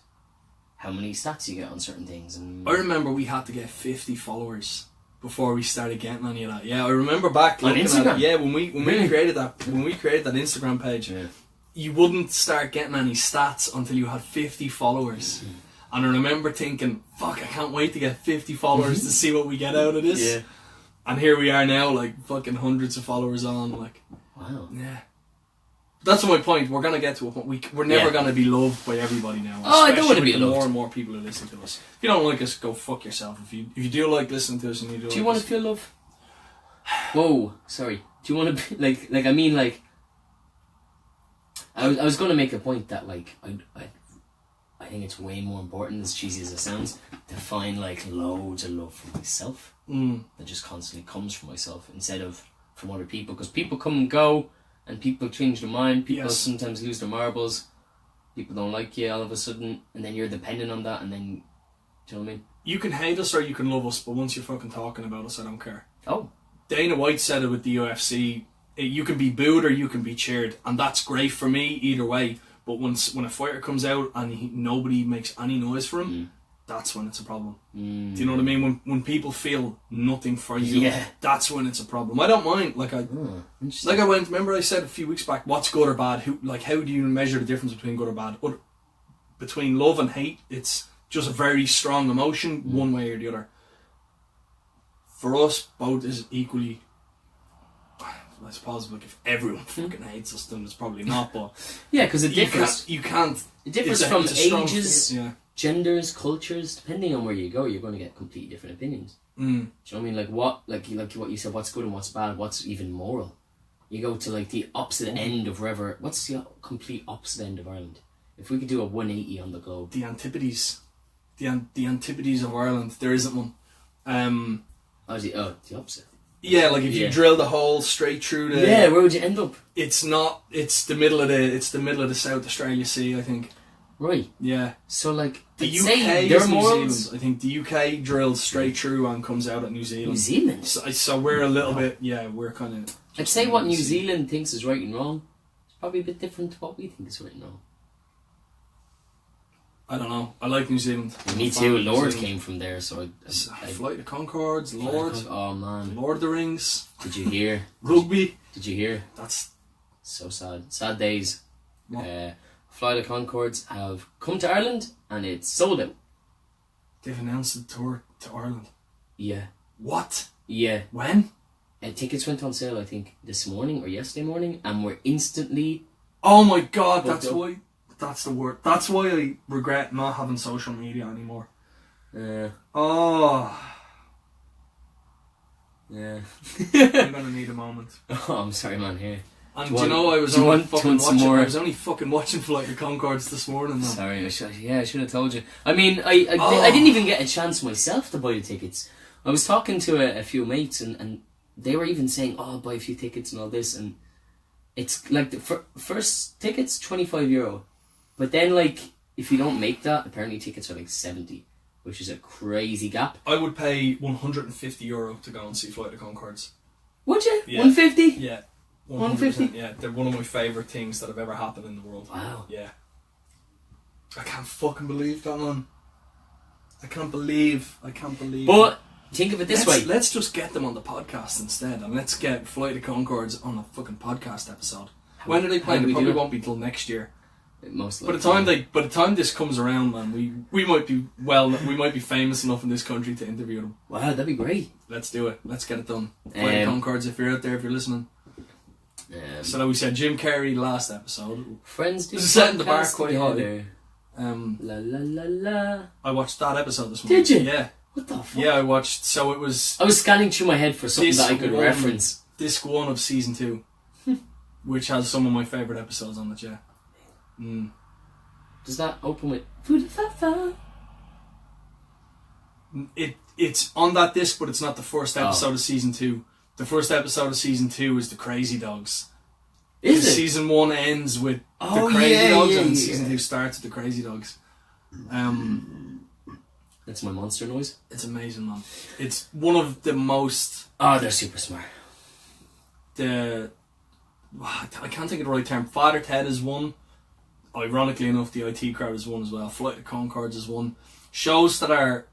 how many stats you get on certain things. And I remember we had to get 50 followers before we started getting any of that. Yeah, I remember back on Instagram. At it. Yeah, when we created that Instagram page, you wouldn't start getting any stats until you had 50 followers. And I remember thinking, fuck, I can't wait to get 50 followers to see what we get out of this. Yeah. And here we are now, like fucking hundreds of followers on, like. Wow. Yeah. That's my point. We're gonna get to a point. We're never gonna be loved by everybody now. I don't want to be loved. More and more people who listen to us. If you don't like us, go fuck yourself. If you do like listening to us and you do. Do you want to feel love? Whoa, sorry. Do you want to be like? I mean, like. I was going to make a point that like I think it's way more important, as cheesy as it sounds, to find like loads of love for myself that just constantly comes from myself instead of from other people, because people come and go. And people change their mind, people sometimes lose their marbles, people don't like you all of a sudden, and then you're dependent on that, and then, do you know what I mean? You can hate us or you can love us, but once you're fucking talking about us, I don't care. Oh. Dana White said it with the UFC, you can be booed or you can be cheered, and that's great for me either way, but when a fighter comes out and nobody makes any noise for him, that's when it's a problem. Do you know what I mean? When people feel nothing for you, that's when it's a problem. I don't mind. Remember I said a few weeks back, what's good or bad? How do you measure the difference between good or bad? Between love and hate, it's just a very strong emotion, one way or the other. For us, both is equally. I suppose if everyone fucking hates us, then it's probably not. But because it differs. You can't. It differs from ages. Genders, cultures, depending on where you go, you're going to get completely different opinions. Do you know what I mean? Like what you said, what's good and what's bad, what's even moral. You go to like the opposite end of wherever. What's the complete opposite end of Ireland? If we could do a 180 on the globe. The Antipodes. The Antipodes of Ireland. There isn't one. The opposite. Yeah, like if you drill the hole straight through the. Yeah, where would you end up? It's not. It's the middle of the South Australia Sea, I think. Right. Yeah. So like the UK is New Zealand. I think the UK drills straight through and comes out at New Zealand. New Zealand. So we're a little bit. Yeah, we're kind of. I'd say what New Zealand thinks is right and wrong. It's probably a bit different to what we think is right and wrong. I don't know. I like New Zealand. Me too. Lord came from there, so I Flight of Conchords, Lord. Oh man. Lord of the Rings. Did you hear? Rugby. Did you hear? That's so sad. Sad days. Flight of Conchords have come to Ireland and it's sold out. They've announced the tour to Ireland. Yeah. What? Yeah. When? Tickets went on sale, I think, this morning or yesterday morning, and were instantly. Oh my god! That's why. That's the word. That's why I regret not having social media anymore. Oh. Yeah. I'm gonna need a moment. Oh, I'm sorry, man. Here. And do you know I was only fucking watching Flight of Conchords this morning. Though. Sorry, I should have told you. I mean, I didn't even get a chance myself to buy the tickets. I was talking to a few mates and they were even saying, "Oh, I'll buy a few tickets and all this." And it's like the first tickets €25, but then like if you don't make that, apparently tickets are like 70, which is a crazy gap. I would pay €150 to go and see Flight of Conchords. Would you? Yeah. 150? Yeah. 150? Yeah, they're one of my favourite things that have ever happened in the world. Wow. Yeah. I can't fucking believe that, man. I can't believe. But think of it this way. Let's just get them on the podcast instead, and let's get Flight of Conchords on a fucking podcast episode. When are they playing? It probably won't be till next year. Most by the time this comes around, man, we might be famous enough in this country to interview them. Wow, that'd be great. Let's do it. Let's get it done. Flight of Conchords, if you're out there, if you're listening. So like we said, Jim Carrey last episode. Friends do setting the bar quite high. La la la la. I watched that episode this morning. Did you? Yeah. What the fuck? Yeah, I watched. So it was. I was scanning through my head for something that I could reference. Disc 1 of season 2, which has some of my favourite episodes on it. Yeah. Does that open with? It's on that disc, but it's not the first episode of season 2. The first episode of season 2 is the Crazy Dogs. Is it? Season 1 ends with the Crazy Dogs, and season 2 starts with the Crazy Dogs. That's my monster noise. It's amazing, man. It's one of the most. Oh, they're super smart. I can't think of the right term. Father Ted is one. Ironically enough, the IT Crowd is one as well. Flight of Conchords is one. Shows that are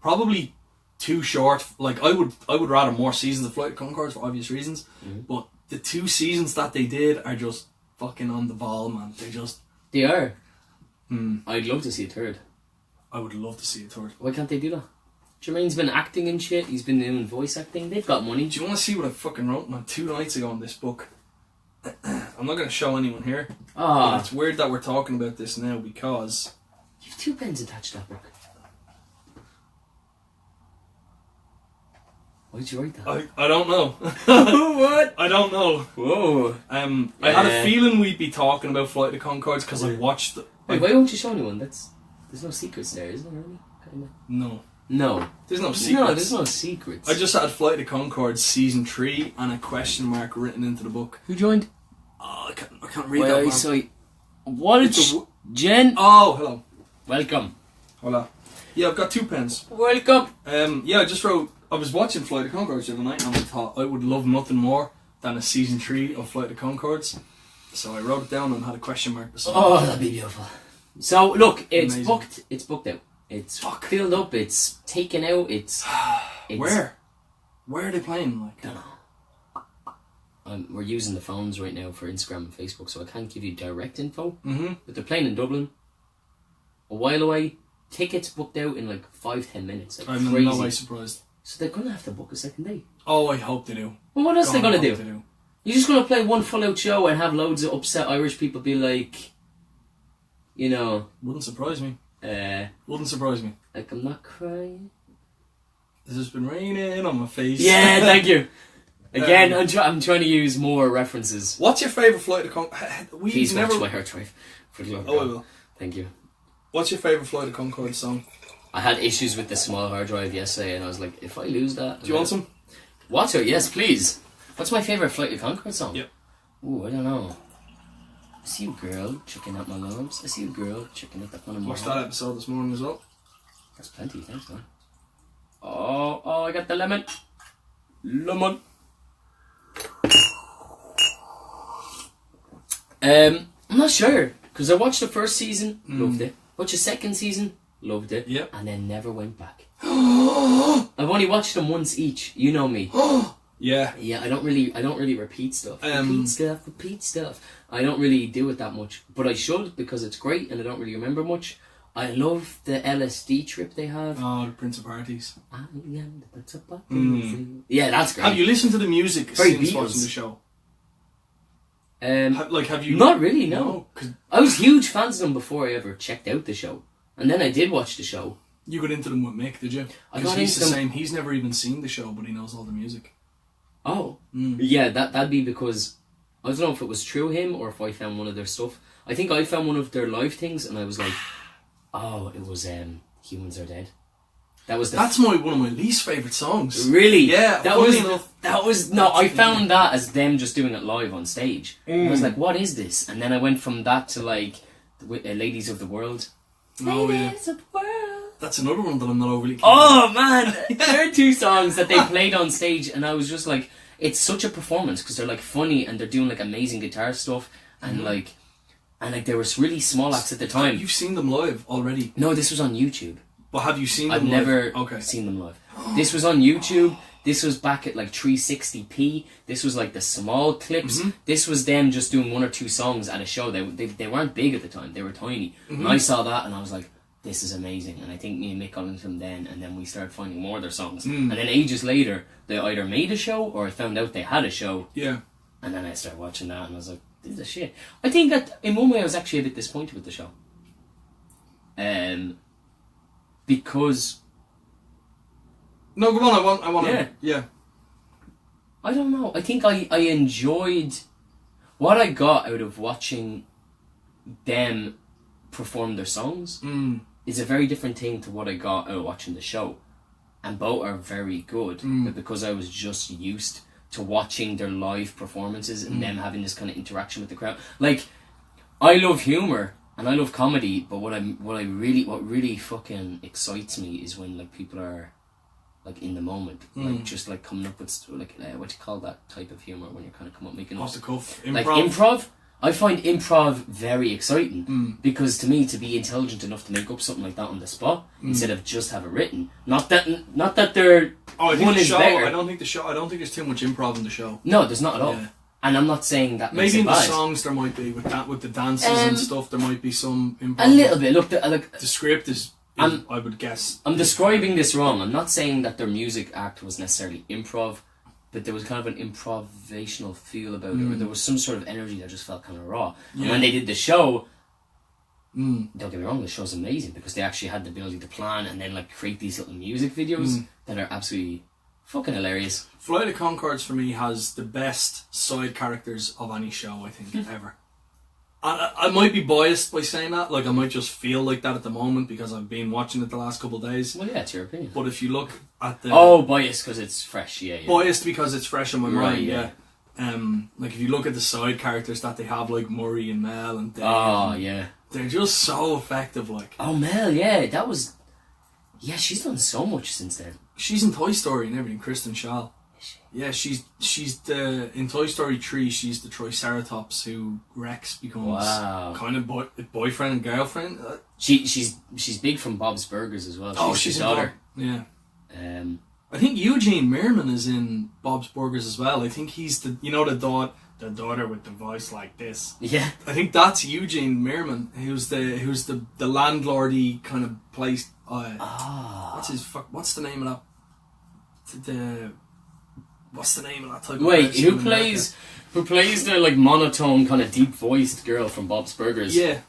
probably too short. Like I would rather more seasons of Flight of Conchords for obvious reasons. But the 2 seasons that they did are just fucking on the ball, man. They are. I'd love to see a third. I would love to see a third. Why can't they do that? Jermaine's been acting and shit. He's been doing voice acting. They've got money. Do you want to see what I fucking wrote, man? 2 nights ago in this book. I'm not going to show anyone here. But it's weird that we're talking about this now because you have 2 pens attached to that book. Why did you write that? I don't know. What? I don't know. Whoa. I had a feeling we'd be talking about Flight of Conchords because I watched. Wait, why won't you show anyone? There's no secrets there, is there? Really? No. No. There's no secrets. No, there's no secrets. I just had Flight of Conchords season 3 and a question mark written into the book. Who joined? Oh, I can't read that, man. Sorry. What is Jen? Oh, hello. Welcome. Hola. Yeah, I've got 2 pens. Welcome. Yeah, I just wrote. I was watching Flight of Conchords the other night and I thought I would love nothing more than a season 3 of Flight of Conchords. So I wrote it down and had a question mark beside it. Oh, that'd be beautiful. So look, it's Amazing. booked. It's booked out. It's filled up. It's taken out. It's Where are they playing? Like, don't know. We're using the phones right now for Instagram and Facebook, so I can't give you direct info. But they're playing in Dublin. A while away. Tickets booked out in like 5-10 minutes. Like I'm crazy. in no way surprised. So they're gonna have to book a second day. Oh, I hope they do. Well, what else are they gonna do? You're just gonna play one full out show and have loads of upset Irish people be like, you know. Wouldn't surprise me. Wouldn't surprise me. Like, I'm not crying. It's just been raining on my face. Yeah, thank you. Again, I'm trying to use more references. What's your favourite Flight of Conchords? Please watch my heart drive. For the love of God. I will. Thank you. What's your favourite Flight of Conchords song? I had issues with the small hard drive yesterday, and I was like, if I lose that... Do you want some? Water, yes, please. What's my favourite Flight of Conchords song? Yep. Ooh, I don't know. I see you, girl, checking out my lumps. I see you, girl, checking out that one of my... Watched that episode this morning as well. That's plenty, thanks, man. Oh, I got the lemon. Lemon. I'm not sure, because I watched the first season, loved it. Watched the second season, loved it. Yep. And then never went back. I've only watched them once each. You know me. Yeah. Yeah, I don't really repeat stuff. Repeat stuff. I don't really do it that much, but I should because it's great, and I don't really remember much. I love the LSD trip they have. Oh, the Prince of Parties. I am the Prince of Parties. Yeah, that's great. Have you listened to the music Very since Beatles. watching the show? Have you? Not really, no. 'Cause I was huge fans of them before I ever checked out the show, and then I did watch the show. You got into them with Mick, did you? I Because got he's into the them- same. He's never even seen the show, but he knows all the music. Oh, yeah, that'd be because I don't know if it was through him or if I found one of their stuff. I think I found one of their live things, and I was like, oh, it was Humans Are Dead. That's one of my least favourite songs. Really? Yeah. I found that as them just doing it live on stage. I was like, what is this? And then I went from that to like Ladies of the World. Oh, Ladies of the World. That's another one that I'm not overly keen Oh man, there are 2 songs that they played on stage, and I was just like, it's such a performance because they're like funny and they're doing like amazing guitar stuff, and like they were really small acts at the time. You've seen them live already? No, this was on YouTube. But have you seen I've them never live? seen them live. This was on YouTube. This was back at like 360p. This was like the small clips. This was them just doing 1 or 2 songs at a show. They weren't big at the time. They were tiny. And I saw that and I was like, this is amazing. And I think me and Mick got into them then, and then we started finding more of their songs. And then ages later, they either made a show or I found out they had a show. Yeah. And then I started watching that and I was like, this is shit. I think that in one way I was actually a bit disappointed with the show. Because... No, go on, I want to... Yeah. I don't know. I think I enjoyed... What I got out of watching them perform their songs is a very different thing to what I got out of watching the show. And both are very good, but because I was just used to watching their live performances and them having this kind of interaction with the crowd. Like, I love humour and I love comedy, but what really fucking excites me is when like people are like in the moment, like just like coming up with like what do you call that type of humour when you're kind of come up making off the cuff, improv. Like improv. I find improv very exciting because to me, to be intelligent enough to make up something like that on the spot instead of just have it written. Not that they're I think one the is show. better. I don't think there's too much improv in the show. No, there's not at all. Yeah. And I'm not saying that makes maybe it in the bad. songs there might be with the dances and stuff. There might be some improv. A little bit. Look, the script is I would guess. I'm describing this wrong. I'm not saying that their music act was necessarily improv, but there was kind of an improvisational feel about it, or there was some sort of energy that just felt kind of raw. Yeah. And when they did the show, don't get me wrong, the show's amazing because they actually had the ability to plan and then like create these little music videos that are absolutely fucking hilarious. Flight of Conchords for me has the best side characters of any show I think ever. I might be biased by saying that, like I might just feel like that at the moment because I've been watching it the last couple of days. Well, yeah, it's your opinion. But if you look at the... Oh, biased because it's fresh, yeah. Biased because it's fresh in my mind, yeah. Like if you look at the side characters that they have, like Murray and Mel and Dave. Oh, yeah. They're just so effective, like. Oh, Mel, yeah, that was... Yeah, she's done so much since then. She's in Toy Story and everything, Kristen Schaal. Yeah, she's in Toy Story 3. She's the Triceratops who Rex becomes kind of boyfriend and girlfriend. She's big from Bob's Burgers as well. She's his daughter. Yeah. I think Eugene Meerman is in Bob's Burgers as well. I think he's the daughter with the voice like this. Yeah. I think that's Eugene Meerman, who's the landlordy kind of place. What's the name of that? What's the name of that type of Wait, person who plays the like monotone kind of deep voiced girl from Bob's Burgers? Yeah,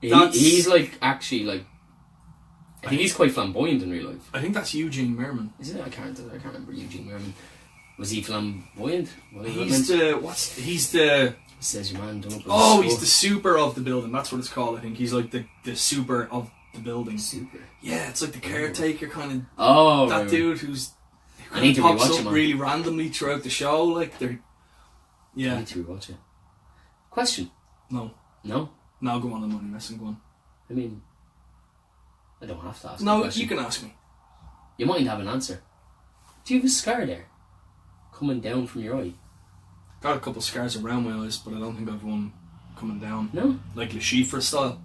he's like actually like I think he's quite flamboyant in real life. I think that's Eugene Meerman. Is it? I can't remember Eugene Meerman. Was he flamboyant? He's the says your man. He's the super of the building. That's what it's called. I think he's like the super of the building. Super. Yeah, it's like the caretaker kind of. Oh, that dude who's. I need to pops rewatch up it, really randomly throughout the show, like they're. Yeah. I need to rewatch it. Question. No. No. No, go on. I'm only messing. Go on. I mean, I don't have to ask. No, you can ask me. You might have an answer. Do you have a scar there, coming down from your eye? Got a couple scars around my eyes, but I don't think I've one coming down. No. Like Le Chiffre style.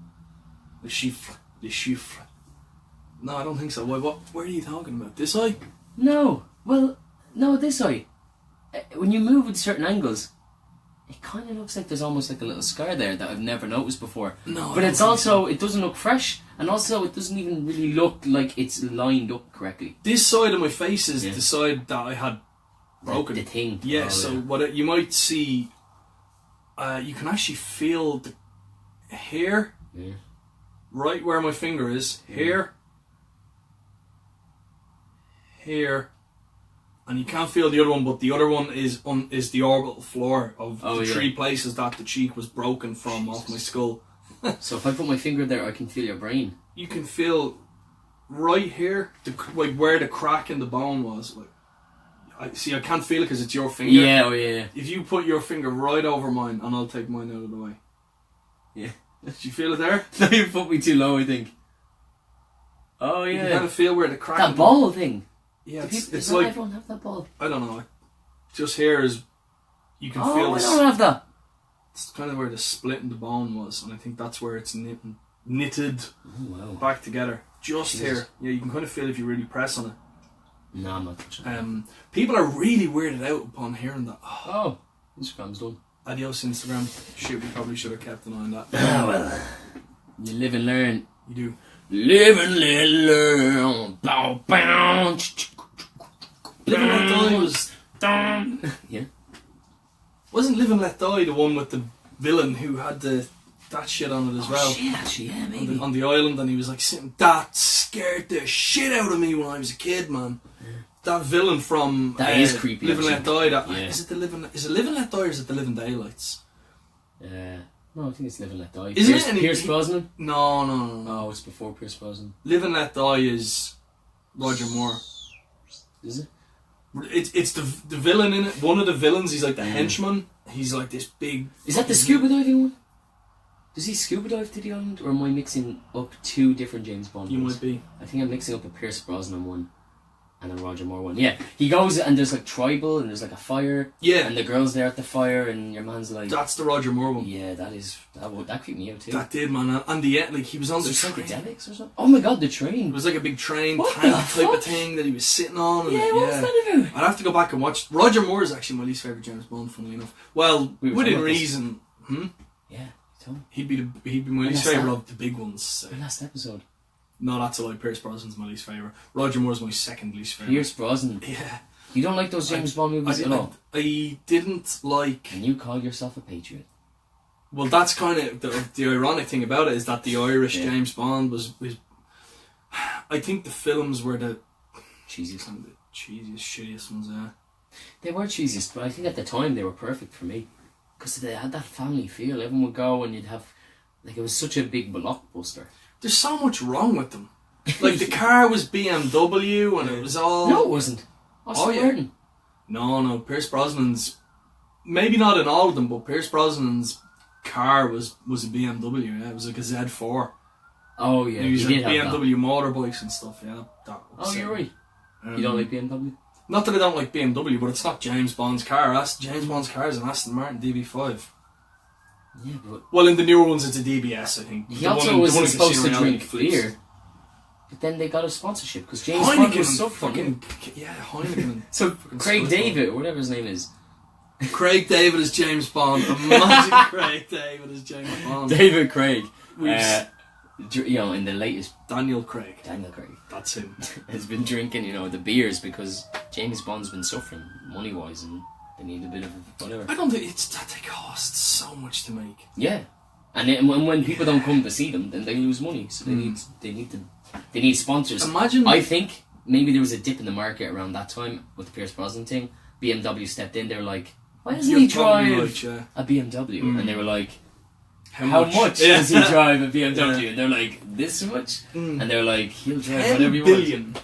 Le Chiffre. No, I don't think so. What are you talking about? This eye? No. Well, no, this eye. When you move at certain angles, it kind of looks like there's almost like a little scar there that I've never noticed before. No, but it's also, it doesn't look fresh, and also it doesn't even really look like it's lined up correctly. This side of my face is the side that I had broken. The thing. Yeah, what you might see, you can actually feel the hair right where my finger is. Here. And you can't feel the other one, but the other one is the orbital floor of the 3 places that the cheek was broken from off my skull. So if I put my finger there, I can feel your brain. You can feel right here, like where the crack in the bone was. Like, I can't feel it because it's your finger. Yeah, yeah. If you put your finger right over mine, and I'll take mine out of the way. Yeah. Did you feel it there? No, you put me too low, I think. Oh yeah. You can kind of feel where the crack. That ball thing. Yeah, it's like everyone have that ball. I don't know. Just here is you can feel. I don't have that. It's kind of where the split in the bone was, and I think that's where it's knitted back together. Just Jesus. here. Yeah, you can kind of feel if you really press on it. No, I'm not touching it. People are really weirded out upon hearing that. Oh, Instagram's done. Adios, Instagram. Shit, we probably should have kept an eye on that. Ah, well. You live and learn. You do. Live and let learn. Bow, bow. Live and Let Die was... Yeah. Wasn't Live and Let Die the one with the villain who had that shit on it as well? Shit, actually, yeah, maybe. On the island, and he was like sitting... That scared the shit out of me when I was a kid, man. Yeah. That villain from... That is creepy, Live and Let Die. Yeah. Is it Live and Let Die or is it the Live and Daylights? No, I think it's Live and Let Die. Isn't Pierce Brosnan? No. Oh, it's before Pierce Brosnan. Live and Let Die is Roger Moore. Is it? It's the villain in it. One of the villains, he's like the henchman. He's like this big... Is that the scuba diving one? Does he scuba dive to the island? Or am I mixing up two different James Bond You ones? might be. I think I'm mixing up a Pierce Brosnan one and a Roger Moore one. Yeah, he goes and there's like tribal and there's like a fire. Yeah. And the girl's there at the fire and your man's like... That's the Roger Moore one. Yeah, that creeped me out too. That did, man. And the like he was on the Was there train. psychedelics or something? Oh my god, the train. It was like a big train What tank the type fuck? of thing that he was sitting on. And Yeah, what was that about? I'd have to go back and watch. Roger Moore is actually my least favourite James Bond, funnily enough. Well, We were within talking about this. reason. Yeah, tell me. He'd be my When least that's favourite that? of the big ones. So. The last episode. No, that's a lie. Pierce Brosnan's my least favourite. Roger Moore's my second least favourite. Pierce Brosnan. Yeah. You don't like those James Bond movies at all? I didn't like... Can you call yourself a patriot? Well, that's kind of the ironic thing about it is that the Irish James Bond was... I think the films were the Cheesiest. kind of the cheesiest, shittiest ones, yeah. They were cheesiest, but I think at the time they were perfect for me. Because they had that family feel. Everyone would go and you'd have... Like, it was such a big blockbuster. There's so much wrong with them. Like, the car was BMW and it was all... No, it wasn't. Austin Martin. No, Pierce Brosnan's... Maybe not in all of them, but Pierce Brosnan's car was a BMW, yeah. It was like a Z4. Oh, yeah. He was did like have that. BMW motorbikes and stuff, yeah. Oh, you're right. You don't like BMW? Not that I don't like BMW, but it's not James Bond's car. James Bond's car is an Aston Martin DB5. Yeah, but... Well, in the newer ones, it's a DBS, I think. He also wasn't supposed to drink beer. But then they got a sponsorship because James Bond was so fucking... Yeah, Heineken. So Craig David, or whatever his name is. Craig David is James Bond. Imagine Craig David is James Bond. David Craig. You know, in the latest... Daniel Craig. That's him. Has been drinking, you know, the beers because James Bond's been suffering money-wise and they need a bit of whatever. I don't think it's that they cost so much to make. Yeah. And when people don't come to see them, then they lose money. So they need sponsors. Imagine... I think maybe there was a dip in the market around that time with the Pierce Brosnan thing. BMW stepped in, they were like, why doesn't he drive a BMW? And they were like, how much does he drive a BMW? Yeah. And they're like, this much? And they're like, he'll drive whatever you want. 10 billion.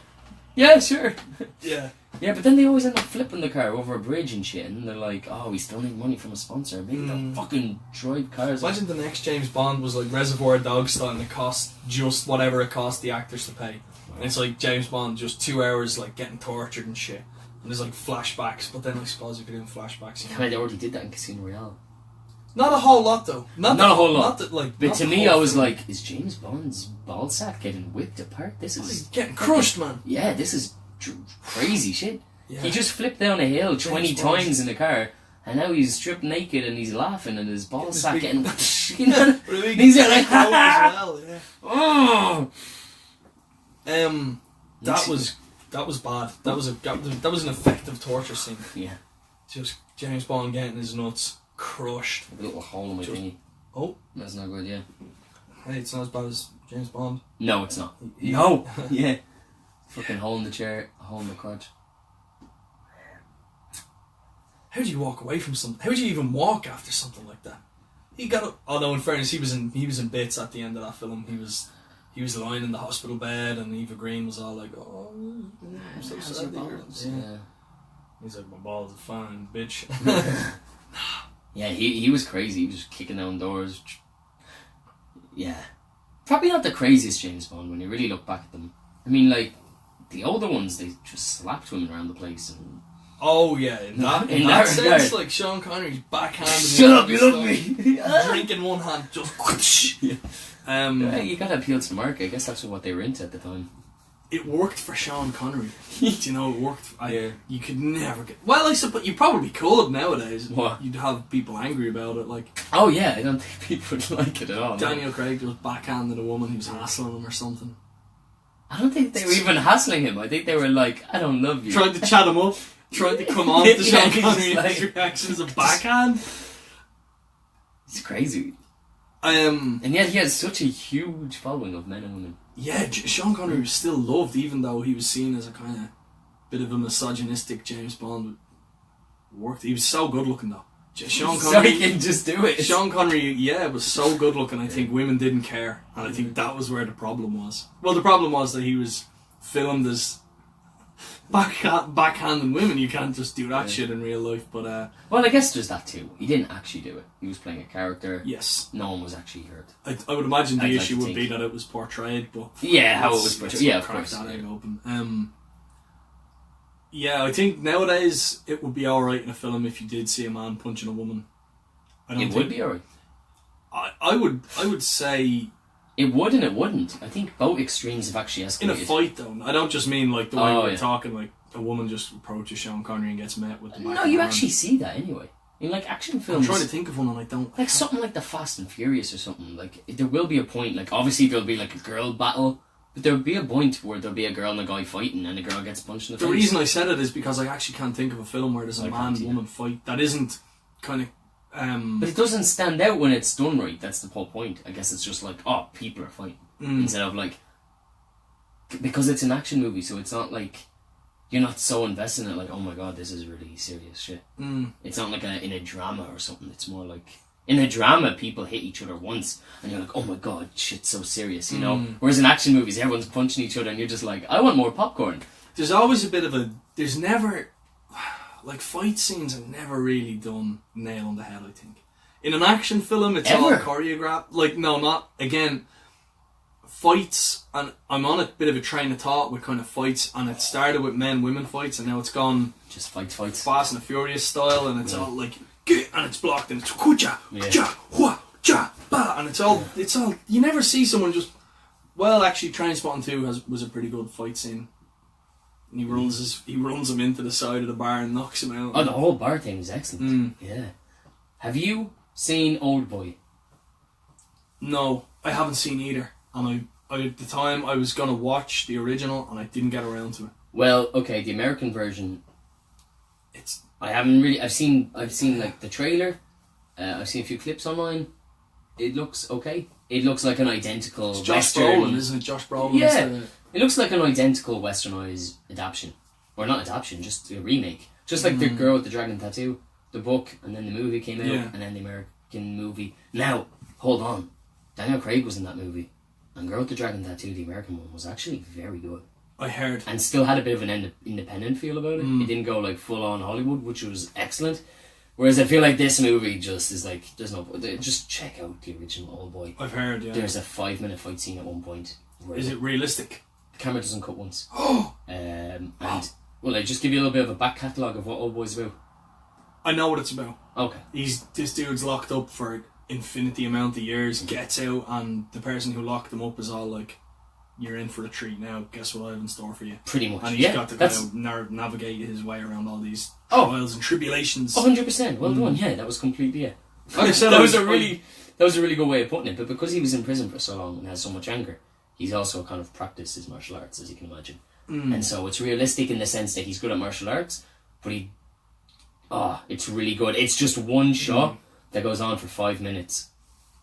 Yeah, sure. Yeah. Yeah, but then they always end up flipping the car over a bridge and shit, and they're like, oh, we still need money from a sponsor. Maybe they'll fucking drive cars. Imagine the next James Bond was like Reservoir Dogs style and it cost just whatever it cost the actors to pay. And it's like James Bond, just 2 hours like getting tortured and shit. And there's like flashbacks, but then I suppose you could do flashbacks. You know? They already did that in Casino Royale. Not a whole lot though. Not a whole lot. But to me, I was like, is James Bond's ballsack getting whipped apart? This is... He's getting crushed, man. Yeah, this is crazy shit. Yeah. He just flipped down a hill 20 times in the car, and now he's stripped naked and he's laughing and his ballsack getting... you know? These are like... well, yeah. Oh! That was bad. That was an effective torture scene. Yeah. Just James Bond getting his nuts crushed. A little hole in my thingy. Oh. That's not good, yeah. Hey, it's not as bad as James Bond. No, it's not. No! Yeah. Fucking hole in the chair, a hole in the crotch. How do you walk away from something? How do you even walk after something like that? He got up. Oh no! In fairness, he was in bits at the end of that film. He was lying in the hospital bed, and Eva Green was all like, "Oh, I'm so sad." Yeah. He's like, "My balls are fine, bitch." Yeah, he was crazy. He was just kicking down doors. Yeah, probably not the craziest James Bond when you really look back at them. I mean, like the older ones, they just slapped women around the place and. Oh yeah, in In that that sense, regard. like Sean Connery's backhanded. Shut up, you love me. Drink in one hand, just whoosh. Yeah, you gotta appeal to the market. I guess that's what they were into at the time. It worked for Sean Connery. Do you know, it worked. Yeah. You could never get. Well, I suppose you probably could nowadays. What? You'd have people angry about it, like Oh yeah, I don't think people would like it at all. no. Daniel Craig just backhanded a woman who's hassling him or something. I don't think they were even hassling him. I think they were like, I don't love you. Tried to chat him up. Tried to come on to Yeah, Sean he's Connery like- and his reactions of backhand. It's crazy. And yet he has such a huge following of men and women. yeah, Sean Connery was still loved, even though he was seen as a kind of bit of a misogynistic James Bond. Worked. He was so good looking though. Sean So Connery. he can just do it. Sean Connery, yeah, was so good looking. I think women didn't care, and I think that was where the problem was. Well, the problem was that he was filmed as backhanding women. You can't just do that shit in real life. But Well, I guess there's that too. He didn't actually do it. He was playing a character. yes, No one was actually hurt. I would imagine the I'd like issue to would be think. that it was portrayed, but Yeah, how it let's- was portrayed. let's Yeah, not of crack course. that yeah. egg open. Yeah, I think nowadays it would be alright in a film if you did see a man punching a woman. I don't It think, would be alright. I would say It would and it wouldn't. I think both extremes have actually escalated. in a fight though. I don't just mean like the way Oh, we're yeah. talking, like a woman just approaches Sean Connery and gets met with the No, back you hand. actually see that anyway. In like action I'm films. trying to think of one and I don't. Like something like the Fast and Furious or something. Like there will be a point. Like obviously there'll be like a girl battle, but there'll be a point where there'll be a girl and a guy fighting, and the girl gets punched in the The face. reason I said it is because I actually can't think of a film where there's a I man can't and either. woman fight that isn't kind of. But it doesn't stand out when it's done right. That's the whole point. I guess it's just like, oh, people are fighting instead of like, because it's an action movie, so it's not like you're not so invested in it. Like, oh my god, this is really serious shit. It's not like in a drama or something. It's more like in a drama, people hit each other once, and you're like, oh my god, shit's so serious, you know. Whereas in action movies, everyone's punching each other, and you're just like, I want more popcorn. There's always a bit of a. There's never. Like, fight scenes are never really done nail on the head, I think. In an action film, it's all Ever? choreographed. Like, no, not. Again, fights, and I'm on a bit of a train of thought with kind of fights, and it started with men-women fights, and now it's gone Just fights. Fast and the Furious style, and it's all like, "Gah," and it's blocked, and it's kucha, Yeah. kucha, hua, cha, ba, and it's all. You never see someone just. Well, actually, Trainspotting 2 was a pretty good fight scene. And he runs him into the side of the bar and knocks him out. Oh, the whole bar thing is excellent. Yeah. Have you seen Old Boy? No, I haven't seen either. And I at the time I was gonna watch the original and I didn't get around to it. Well, okay, the American version. It's I haven't really. I've seen like the trailer. I've seen a few clips online. It looks okay. It looks like an identical Josh Western. Brolin, isn't it? Josh Brolin. Yeah. Is It looks like an identical Westernized adaptation, or not adaptation, just a remake. Just like the Girl with the Dragon Tattoo, the book, and then the movie came out, Yeah. and then the American movie. Now, hold on, Daniel Craig was in that movie, and Girl with the Dragon Tattoo, the American one, was actually very good. I heard. And still had a bit of an independent feel about it. It didn't go like full on Hollywood, which was excellent. Whereas I feel like this movie just is like, there's no. Just check out the original Old Boy. I've heard. Yeah. There's a 5-minute fight scene at one point. Where Is it realistic? the camera doesn't cut once. And well, I just give you a little bit of a back catalogue of what Old Boy's about. I know what it's about. Okay. This dude's locked up for infinity amount of years, gets out, and the person who locked him up is all like, "You're in for a treat now. Guess what I have in store for you." Pretty much. And he's Yeah, got to that's kind of navigate his way around all these Oh. trials and tribulations. 100%. Well done. Yeah, that was completely it. Like I said, that I was was- a really good way of putting it. But because he was in prison for so long and has so much anger, he's also kind of practiced his martial arts, as you can imagine. And so it's realistic in the sense that he's good at martial arts, but it's really good. It's just one shot that goes on for 5 minutes.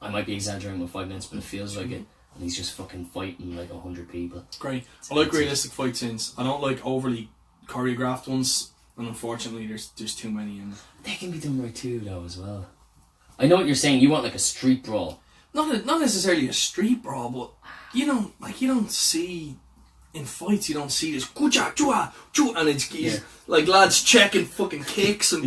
I might be exaggerating with 5 minutes, but it feels like it. And he's just fucking fighting like 100 people. Great. I like realistic fight scenes. I don't like overly choreographed ones, and unfortunately, there's too many in. They can be done right too, though, as well. I know what you're saying. You want like a street brawl. Not necessarily a street brawl, but you don't see in fights. You don't see this kucha chua chua, and it's like lads checking fucking kicks and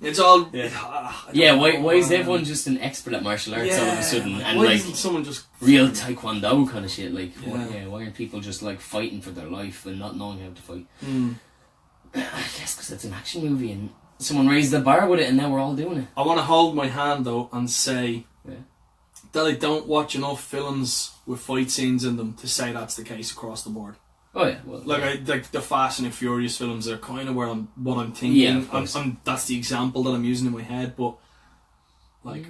it's all. Why is everyone just an expert at martial arts all of a sudden? And why like isn't someone just real taekwondo kind of shit? Like, Yeah. why aren't people just like fighting for their life and not knowing how to fight? I guess because it's an action movie and someone raised the bar with it and now we're all doing it. I want to hold my hand though and say Yeah. that I don't watch enough films with fight scenes in them to say that's the case across the board. Oh yeah, well, Like like the Fast and the Furious films are kind of what I'm thinking. Yeah, of course. That's the example that I'm using in my head. But like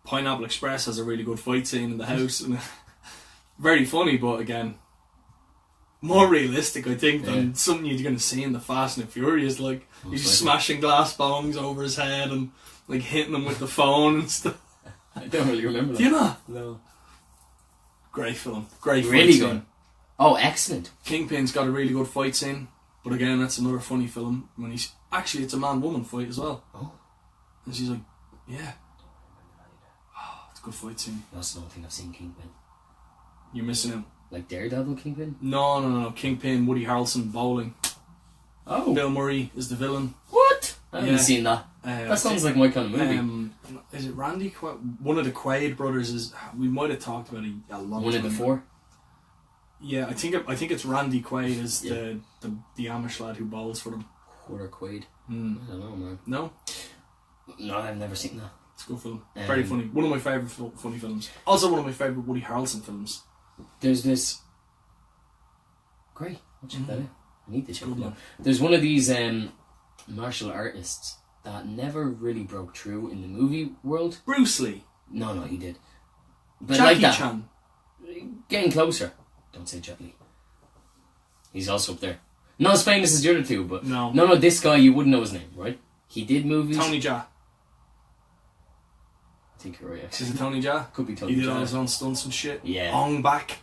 Pineapple Express has a really good fight scene in the house, and very funny. But again, more realistic, I think, than something you're going to see in the Fast and the Furious. Like he's smashing glass bones over his head and like hitting him with the phone and stuff. I don't really remember that. Do you not? No. Great film. Great fight Really scene. good. Oh, excellent. Kingpin's got a really good fight scene, but again, that's another funny film when he's actually it's a man-woman fight as well. Oh. And she's like, yeah, it's a good fight scene. That's another thing I've seen Kingpin. You're missing him. Like Daredevil Kingpin? No. Kingpin, Woody Harrelson, bowling. Oh. Bill Murray is the villain. What? I haven't seen that. That sounds like my kind of movie. Is it Randy? One of the Quaid brothers is. We might have talked about it a long One time. of the four? Yeah, I think it's Randy Quaid is the Amish lad who bowls for them. Quarter Quaid? I don't know, man. No, I've never seen that. it's a good film. Very funny. One of my favourite funny films. Also one of my favourite Woody Harrelson films. There's this... Great, I'll check that out. I need to check Good it out. one. There's one of these martial artists that never really broke through in the movie world. Bruce Lee. No, he did. But Jackie like that. Chan. Getting closer. Don't say Jet Li. He's also up there. Not as famous as the other two, but... No. No, this guy, you wouldn't know his name, right? He did movies... Tony Jaa. I think you're right, actually. Is it Tony Jaa? Could be Tony He did all Jaa. his own stunts and shit. Yeah. Ong Bak.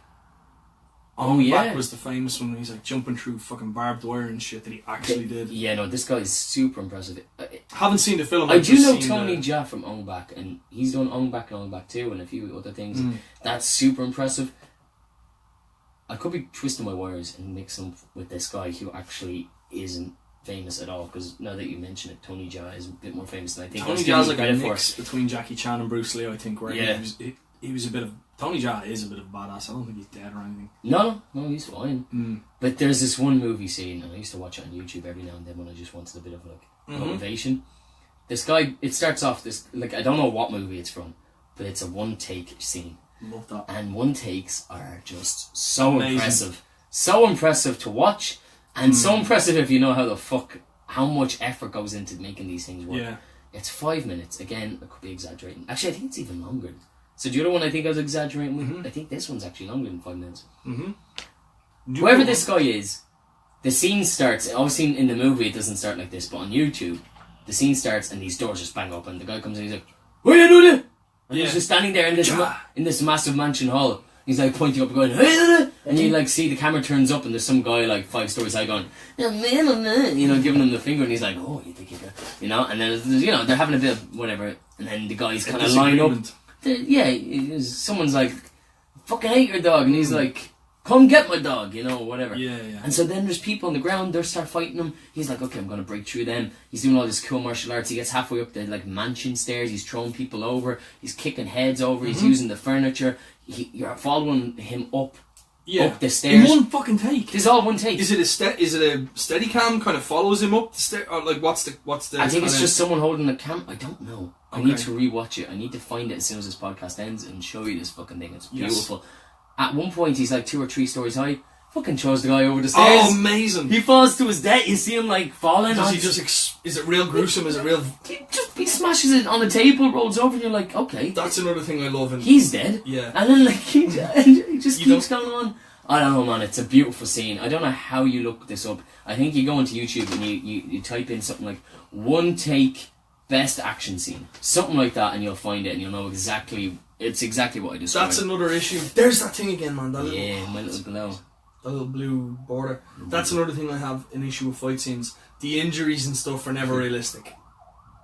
Oh, Ong yeah. Bak was the famous one. He's like jumping through fucking barbed wire and shit that he actually did. Yeah, no, this guy is super impressive. Haven't seen the film. I I've do just know seen Tony the... Jaa from Ong Bak, and he's done Ong Bak and Ong Bak 2 and a few other things. That's super impressive. I could be twisting my wires and mix them with this guy who actually isn't famous at all, because now that you mention it, Tony Jaa is a bit more famous than I think. Tony Jaa's like a mix between Jackie Chan and Bruce Lee, I think, where Yeah. he was a bit of... Tony Jaa is a bit of a badass. I don't think he's dead or anything. No, he's fine. But there's this one movie scene, and I used to watch it on YouTube every now and then when I just wanted a bit of like motivation. This guy, it starts off this, like, I don't know what movie it's from, but it's a one take scene. Love that. And one takes are just so Amazing. impressive. So impressive to watch, and so impressive if you know how much effort goes into making these things work. Yeah. It's 5 minutes. Again, I could be exaggerating. Actually, I think it's even longer. So the other one I think I was exaggerating with, I think this one's actually longer than 5 minutes. Whoever this guy is, the scene starts, obviously in the movie it doesn't start like this, but on YouTube, the scene starts and these doors just bang open, and the guy comes in, he's like, "What are you doing?" And he's just standing there in this massive mansion hall. He's like pointing up and going, "Hey!" And you like see the camera turns up and there's some guy like 5 stories high going, you know, giving him the finger, and he's like, "Oh, you think you can," you know? And then you know they're having a bit of whatever, and then the guys kind of line up. Someone's like, "Fucking hate your dog," and he's like, "Come get my dog," you know, whatever. Yeah. And so then there's people on the ground, they start fighting him. He's like, "Okay, I'm gonna break through them." He's doing all this cool martial arts. He gets halfway up the like mansion stairs. He's throwing people over. He's kicking heads over. He's using the furniture. You're following him up the stairs in one fucking take. It's all one take. Is it a steady cam kind of follows him up the stair, or like what's the? I think it's just someone holding the cam. I don't know. I Okay. need to rewatch it. I need to find it as soon as this podcast ends and show you this fucking thing. It's beautiful. At one point, he's like 2 or 3 stories high. Fucking throws the guy over the stairs. Oh, amazing! He falls to his death. You see him like falling. Does he just? Is it real gruesome? Is it real? He smashes it on the table, rolls over, and you're like, okay, That's another thing I love. he's dead. Yeah. And then like he just You keeps going on. I don't know, man. It's a beautiful scene. I don't know how you look this up. I think you go into YouTube and you type in something like one take best action scene, something like that, and you'll find it, and you'll know exactly. It's exactly what I described. That's another issue. There's that thing again, man. That my little glow. That little blue border. That's another thing I have an issue with fight scenes. The injuries and stuff are never realistic.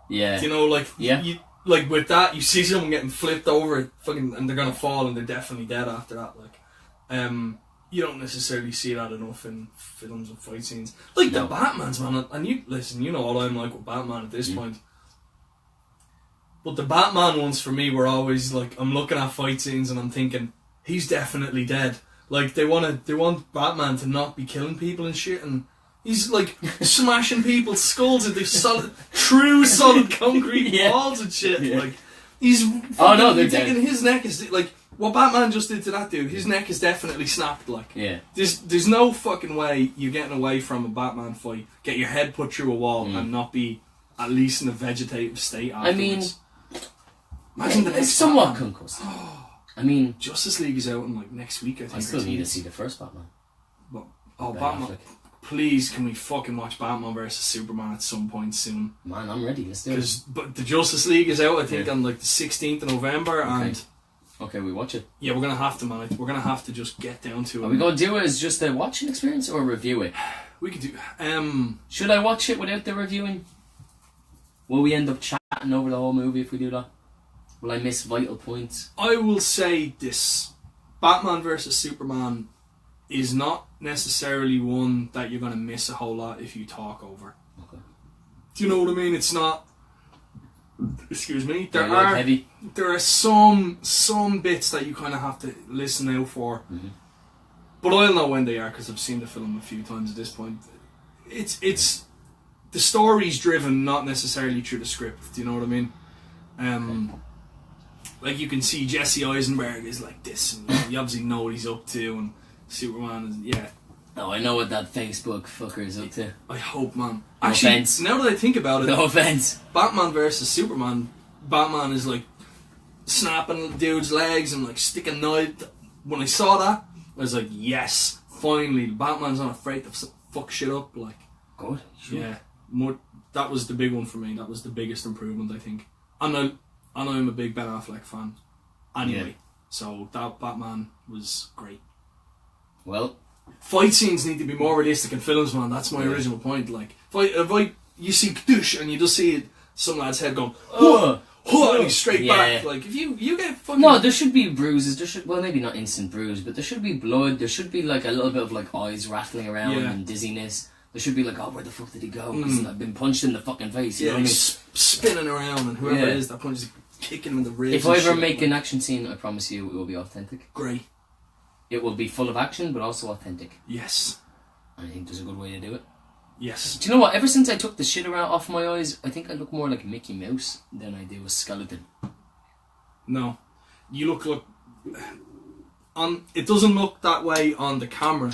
Yeah. You know, like like with that, you see someone getting flipped over, and they're gonna fall, and they're definitely dead after that. Like, you don't necessarily see that enough in films and fight scenes. Like the Batman's, man. And you know what I'm like with Batman at this point. But the Batman ones for me were always like, I'm looking at fight scenes and I'm thinking, he's definitely dead. Like they want Batman to not be killing people and shit, and He's like smashing people's skulls into solid concrete walls and shit. Yeah. Like he's they're thinking his neck is like what Batman just did to that dude. His neck is definitely snapped. Like there's no fucking way you're getting away from a Batman fight, get your head put through a wall and not be at least in a vegetative state afterwards. I mean, imagine the it's next somewhat Batman. concussed. I mean, Justice League is out in like next week. I think. I still need to see the first Batman. But, Ben Batman! Affleck. Please, can we fucking watch Batman versus Superman at some point soon? Man, I'm ready. Let's do it. But the Justice League is out, I think, on like the 16th of November, and okay, we watch it. yeah, we're gonna have to, man. We're gonna have to just get down to it. Are we gonna do it as just a watching experience or review it? We could do. Should I watch it without the reviewing? Will we end up chatting over the whole movie if we do that? Will I miss vital points? I will say this: Batman versus Superman is not necessarily one that you're gonna miss a whole lot if you talk over. Okay. Do you know what I mean? It's not. Excuse me. There are some bits that you kind of have to listen out for, but I'll know when they are because I've seen the film a few times at this point. It's the story's driven not necessarily through the script. Do you know what I mean? Like you can see Jesse Eisenberg is like this, and you obviously know what he's up to, and Superman is Oh, I know what that Facebook fucker is up to. I hope, man. No Actually, offense. now that I think about it, No offense. Batman versus Superman. Batman is like snapping dudes' legs and like sticking knife. When I saw that, I was like, yes, finally, Batman's not afraid to fuck shit up. Like, good. Sure. Yeah, that was the big one for me. That was the biggest improvement, I think. I know I'm a big Ben Affleck fan. Anyway, so that Batman was great. Well, fight scenes need to be more realistic in films, man. That's my original point. Like, if you see Kdush and you just see some lad's head going, and he's straight back. Like, if you get fucking... No, there should be bruises. Well, maybe not instant bruise, but there should be blood. There should be like a little bit of like eyes rattling around and dizziness. There should be like, oh, where the fuck did he go? Because I've been punched in the fucking face. You know what I mean? Spinning around, and whoever it is that punches, kicking him in the ribs. If I ever make an action scene, I promise you it will be authentic. Great. It will be full of action, but also authentic. Yes. I think there's a good way to do it. Yes. Do you know what? Ever since I took the shit around off my eyes, I think I look more like Mickey Mouse than I do a skeleton. No. You look it doesn't look that way on the camera.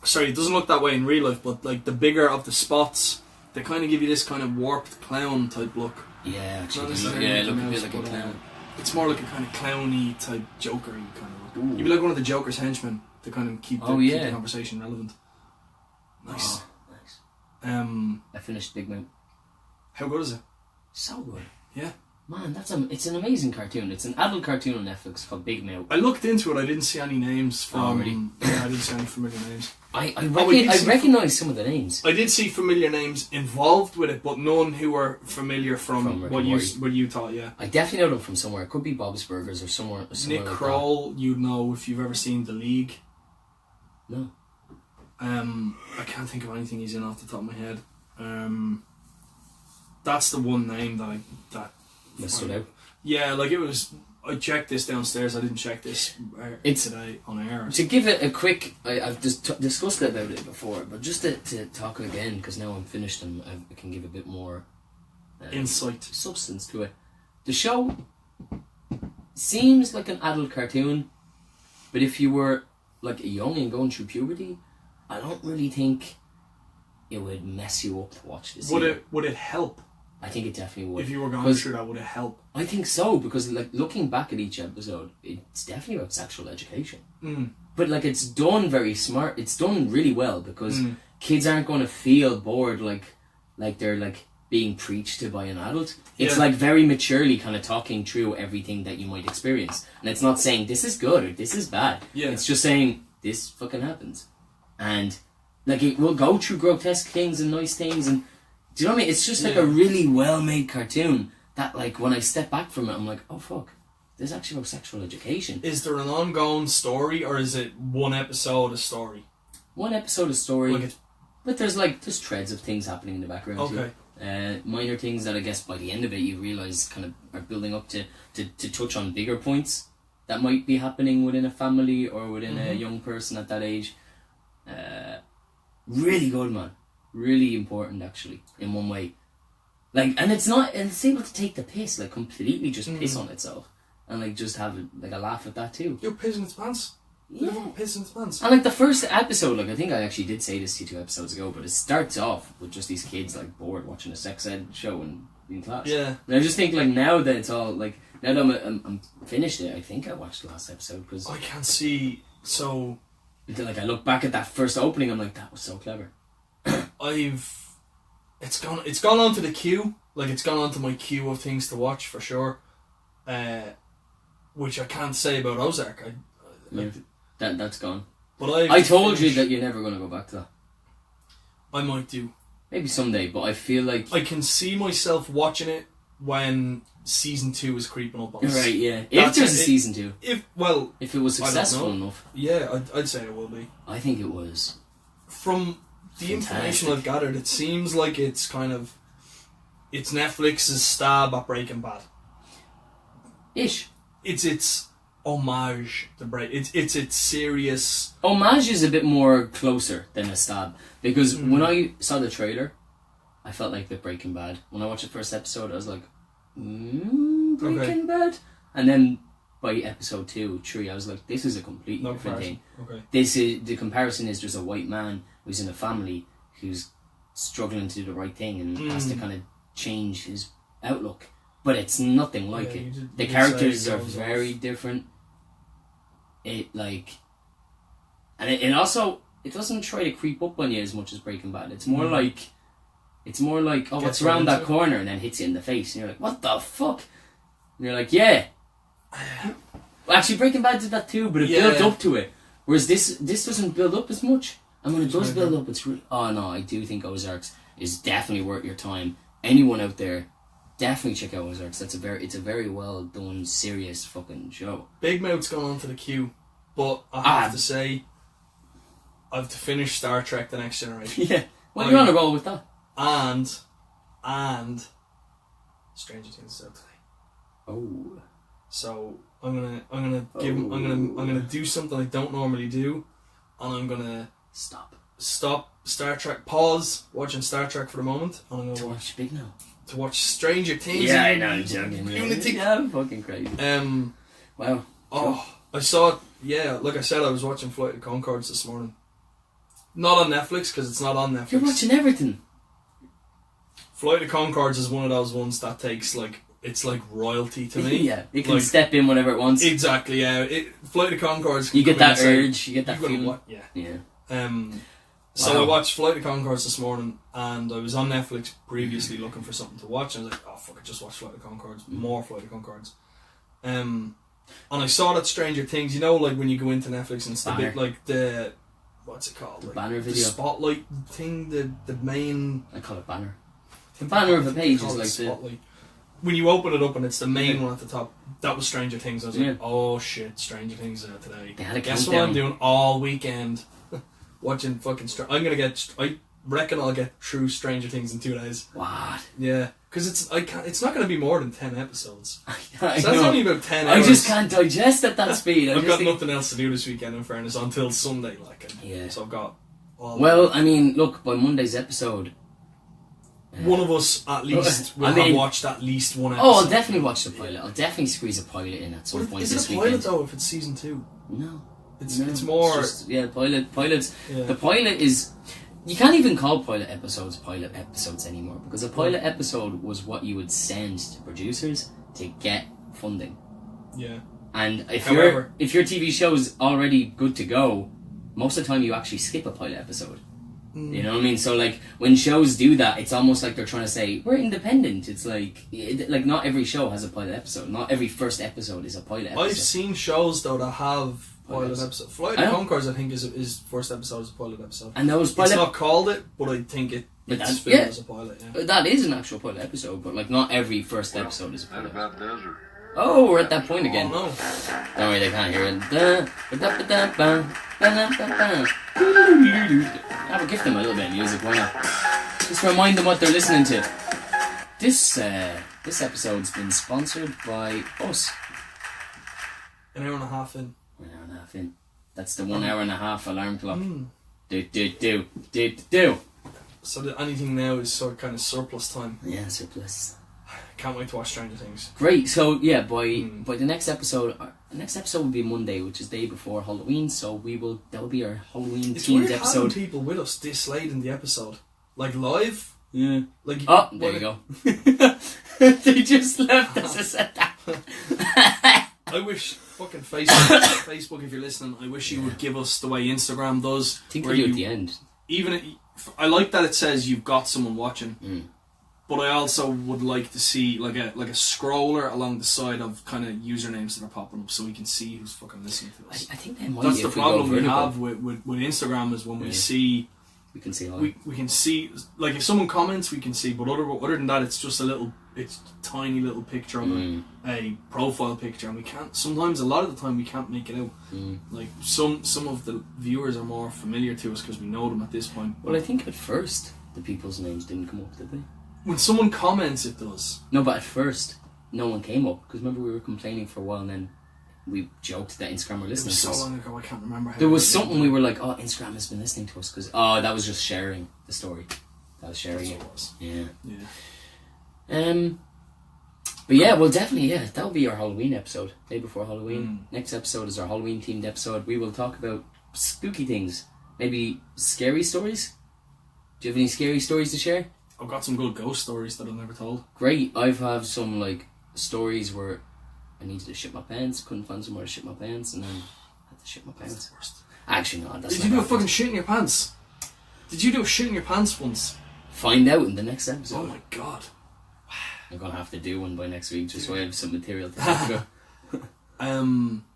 Sorry, it doesn't look that way in real life, but like the bigger of the spots, they kind of give you this kind of warped clown type look. Yeah, actually, look a bit like a clown. It's more like a kind of clowny type Joker-y kind of look. You'd be like one of the Joker's henchmen to kind of keep the conversation relevant. Nice. Nice. I finished Big Mouth. How good is it? So good. Yeah. Man, it's an amazing cartoon. It's an adult cartoon on Netflix called Big Mouth. I looked into it. I didn't see any names from. Yeah, I didn't see any familiar names. I recognise some of the names. I did see familiar names involved with it, but none who were familiar from what you thought. Yeah, I definitely know them from somewhere. It could be Bob's Burgers or somewhere. Nick like Kroll, you'd know if you've ever seen The League. No. I can't think of anything he's in off the top of my head. That's the one name that stood out. Yeah, like it was. I checked this downstairs. I didn't check this today on air. To give it a quick, I've just discussed about it before, but just to talk again, because now I'm finished and I can give a bit more insight, substance to it. The show seems like an adult cartoon, but if you were like a young and going through puberty, I don't really think it would mess you up to watch this. Would it help? I think it definitely would. If you were going through that, would it help? I think so, because like looking back at each episode, it's definitely about sexual education. But like it's done very smart. It's done really well because kids aren't going to feel bored like they're like being preached to by an adult. It's like very maturely kind of talking through everything that you might experience, and it's not saying this is good or this is bad. It's just saying this fucking happens, and like it will go through grotesque things and nice things and. Do you know what I mean? It's just like a really well-made cartoon that, like, when I step back from it, I'm like, oh, fuck. This is actually about sexual education. Is there an ongoing story, or is it one episode of story? One episode of story, but there's threads of things happening in the background, too. Minor things that I guess by the end of it you realise kind of are building up to touch on bigger points that might be happening within a family or within a young person at that age. Really good, man. really important actually in one way. Like, and it's able to take the piss, like completely just piss on itself, and like just have like a laugh at that too. You're pissing its pants. Yeah. Pissing its pants. And like the first episode, like I think I actually did say this to you 2 episodes ago, but it starts off with just these kids like bored watching a sex ed show in class. Yeah. And I just think like now that it's all like now that I'm finished it, I think I watched the last episode because I can't see. So like I look back at that first opening, I'm like, that was so clever. It's gone onto the queue. Like, it's gone onto my queue of things to watch for sure. Which I can't say about Ozark. That's gone. But I told you that you're never going to go back to that. I might do. Maybe someday, but I feel like I can see myself watching it when season 2 is creeping up on us. Right, yeah. If there's a season 2. If it was successful enough. Yeah, I'd say it will be. I think it was. From the information I've gathered, it seems like it's kind of... It's Netflix's stab at Breaking Bad. Ish. It's homage to it's serious. Homage is a bit more closer than a stab. Because when I saw the trailer, I felt like the Breaking Bad. When I watched the first episode, I was like, Breaking Bad? And then by episode 2, 3, I was like, this is a completely different thing. Okay. The comparison is there's a white man who's in a family who's struggling to do the right thing and has to kind of change his outlook. But it's nothing like it. The characters are very different. It also it doesn't try to creep up on you as much as Breaking Bad. It's more like oh, what's around that corner, and then hits you in the face, and you're like, what the fuck? And you're like, yeah. Well, actually, Breaking Bad did that too, but it built up to it. Whereas this doesn't build up as much. And when it does build up, it's really... Oh no, I do think Ozarks is definitely worth your time. Anyone out there, definitely check out Ozarks. It's a very well done, serious fucking show. Big Mouth's gone onto the queue, but I have to say, I have to finish Star Trek: The Next Generation. Yeah, well, you're on a roll with that. And Stranger Things is out today. Oh. So I'm gonna do something I don't normally do, and I'm gonna stop Star Trek. Pause watching Star Trek for the moment, and I'm gonna watch Big now. To watch Stranger Things. Yeah, I know, I'm joking. Yeah, I'm fucking crazy. Wow. Oh, I saw it. Yeah, like I said, I was watching Flight of Conchords this morning. Not on Netflix because it's not on Netflix. You're watching everything. Flight of Conchords is one of those ones that takes it's like royalty to me. Yeah, it can step in whenever it wants. Exactly. Yeah, Flight of Conchords. You get that urge. You get that feeling. Yeah. So I watched Flight of Conchords this morning, and I was on Netflix previously looking for something to watch, and I was like, oh fuck, I just watched Flight of Conchords. More Flight of Conchords. And I saw that Stranger Things, you know, like when you go into Netflix and it's the bit like the, what's it called? The like, banner video. The spotlight thing, the main... I call it banner. The banner of a page is like spotlight. When you open it up and it's the main one at the top, that was Stranger Things. I was like, oh shit, Stranger Things is out today. Guess what I'm doing all weekend? Watching fucking... I reckon I'll get through Stranger Things in 2 days. What? Yeah. Because it's not going to be more than 10 episodes. So that's know. only about 10 hours. I just can't digest at that speed. I've got nothing else to do this weekend, in fairness, until Sunday. Yeah. So I've got... Well, I mean, look, by Monday's episode... one of us, at least, will have watched at least one episode. Oh, I'll definitely watch the pilot. I'll definitely squeeze a pilot in at some point this weekend. Is it a pilot, though, if it's season 2? No. It's more... It's just, pilots. Yeah. The pilot is... You can't even call pilot episodes anymore, because a pilot episode was what you would send to producers to get funding. Yeah. And if your TV show is already good to go, most of the time you actually skip a pilot episode. You know what I mean? So like when shows do that, it's almost like they're trying to say we're independent. It's like not every show has a pilot episode. Not every first episode is a pilot episode. I've seen shows though that have pilot episodes. Flight of Conchords, I think, is first episode is a pilot episode. And those pilot... It's not called it, but I think it's filmed as a pilot. Yeah. That is an actual pilot episode, but like not every first episode is a pilot. Oh, we're at that point again. Oh no! Don't worry, they can't hear it. I would give them a little bit of music, why not? Just remind them what they're listening to. This episode's been sponsored by us. An hour and a half in. An hour and a half in. That's the 1 hour and a half alarm clock. Do. So that anything now is sort of kind of surplus time. Yeah, surplus. Can't wait to watch Stranger Things. Great. So yeah, by the next episode, the next episode will be Monday, which is the day before Halloween. So that'll be our Halloween themed episode. Having people with us this late in the episode, like live. Yeah. Like there you go. They just left us. I said that. I wish fucking Facebook, if you're listening, I wish you would give us the way Instagram does. I think we do at the end. I like that it says you've got someone watching, but I also would like to see like a scroller along the side of kind of usernames that are popping up, so we can see who's fucking listening to us. I think that might. That's the problem we have with Instagram is when we see. We can see. We can see, like if someone comments, we can see, but other than that, it's just it's a tiny little picture of a profile picture, and we can't. Sometimes, a lot of the time, we can't make it out. Like some of the viewers are more familiar to us because we know them at this point. Well, I think at first the people's names didn't come up, did they? When someone comments, it does. No, but at first no one came up because remember we were complaining for a while, and then we joked that Instagram were listening to us. So long ago, I can't remember. There was something we were like, oh, Instagram has been listening to us because that was just sharing the story. That was sharing it. Yeah. But yeah, well, definitely, that'll be our Halloween episode, day before Halloween. Next episode is our Halloween themed episode. We will talk about spooky things, maybe scary stories. Do you have any scary stories to share? I've got some good ghost stories that I've never told. Great. I've had some like stories where I needed to shit my pants, couldn't find somewhere to shit my pants, and then had to shit my pants. That's the worst. Actually, no. Did you do a fucking shit in your pants? Did you do a shit in your pants once? Find out in the next episode. Oh my god. I'm gonna have to do one by next week just so I have some material to talk about.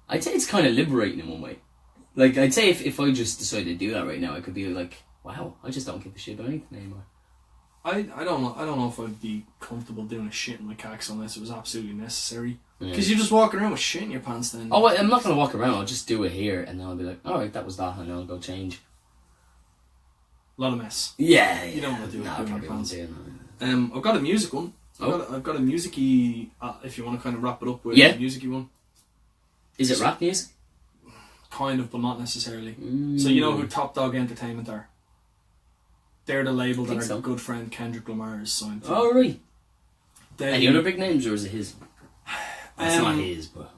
I'd say it's kind of liberating in one way. Like, I'd say if I just decided to do that right now, I could be like, wow, I just don't give a shit about anything anymore. I don't know if I'd be comfortable doing a shit in my cacks unless it was absolutely necessary. Because you're just walking around with shit in your pants then. Oh, I'm not going to walk around, I'll just do it here and then I'll be like, alright, that was that, and then I'll go change. A lot of mess. Yeah. You don't want to do it in your pants. I've got a music one. I've got a music-y, if you want to kind of wrap it up with a music-y one. Is it rap music? Kind of, but not necessarily. So you know who Top Dog Entertainment are? They're the label that our good friend Kendrick Lamar is signed to. Oh, right. Any other big names, or is it his? It's not his, but...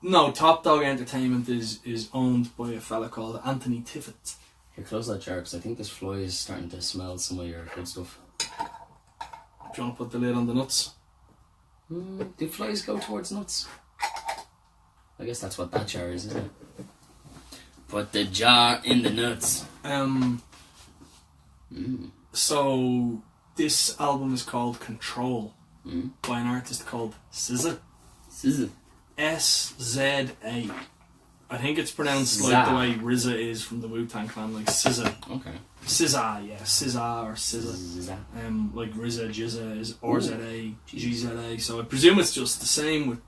No, Top Dog Entertainment is owned by a fella called Anthony Tiffett. Here, close that jar, because I think this fly is starting to smell some of your good stuff. Do you want to put the lid on the nuts? Do flies go towards nuts? I guess that's what that jar is, isn't it? Put the jar in the nuts. So this album is called Control by an artist called SZA. SZA. S-Z-A. I think it's pronounced like the way RZA is from the Wu-Tang Clan, like SZA. Okay. SZA, yeah, SZA or SZA. Like RZA, Jizza is R-Z-A, G-Z-A. So I presume it's just the same with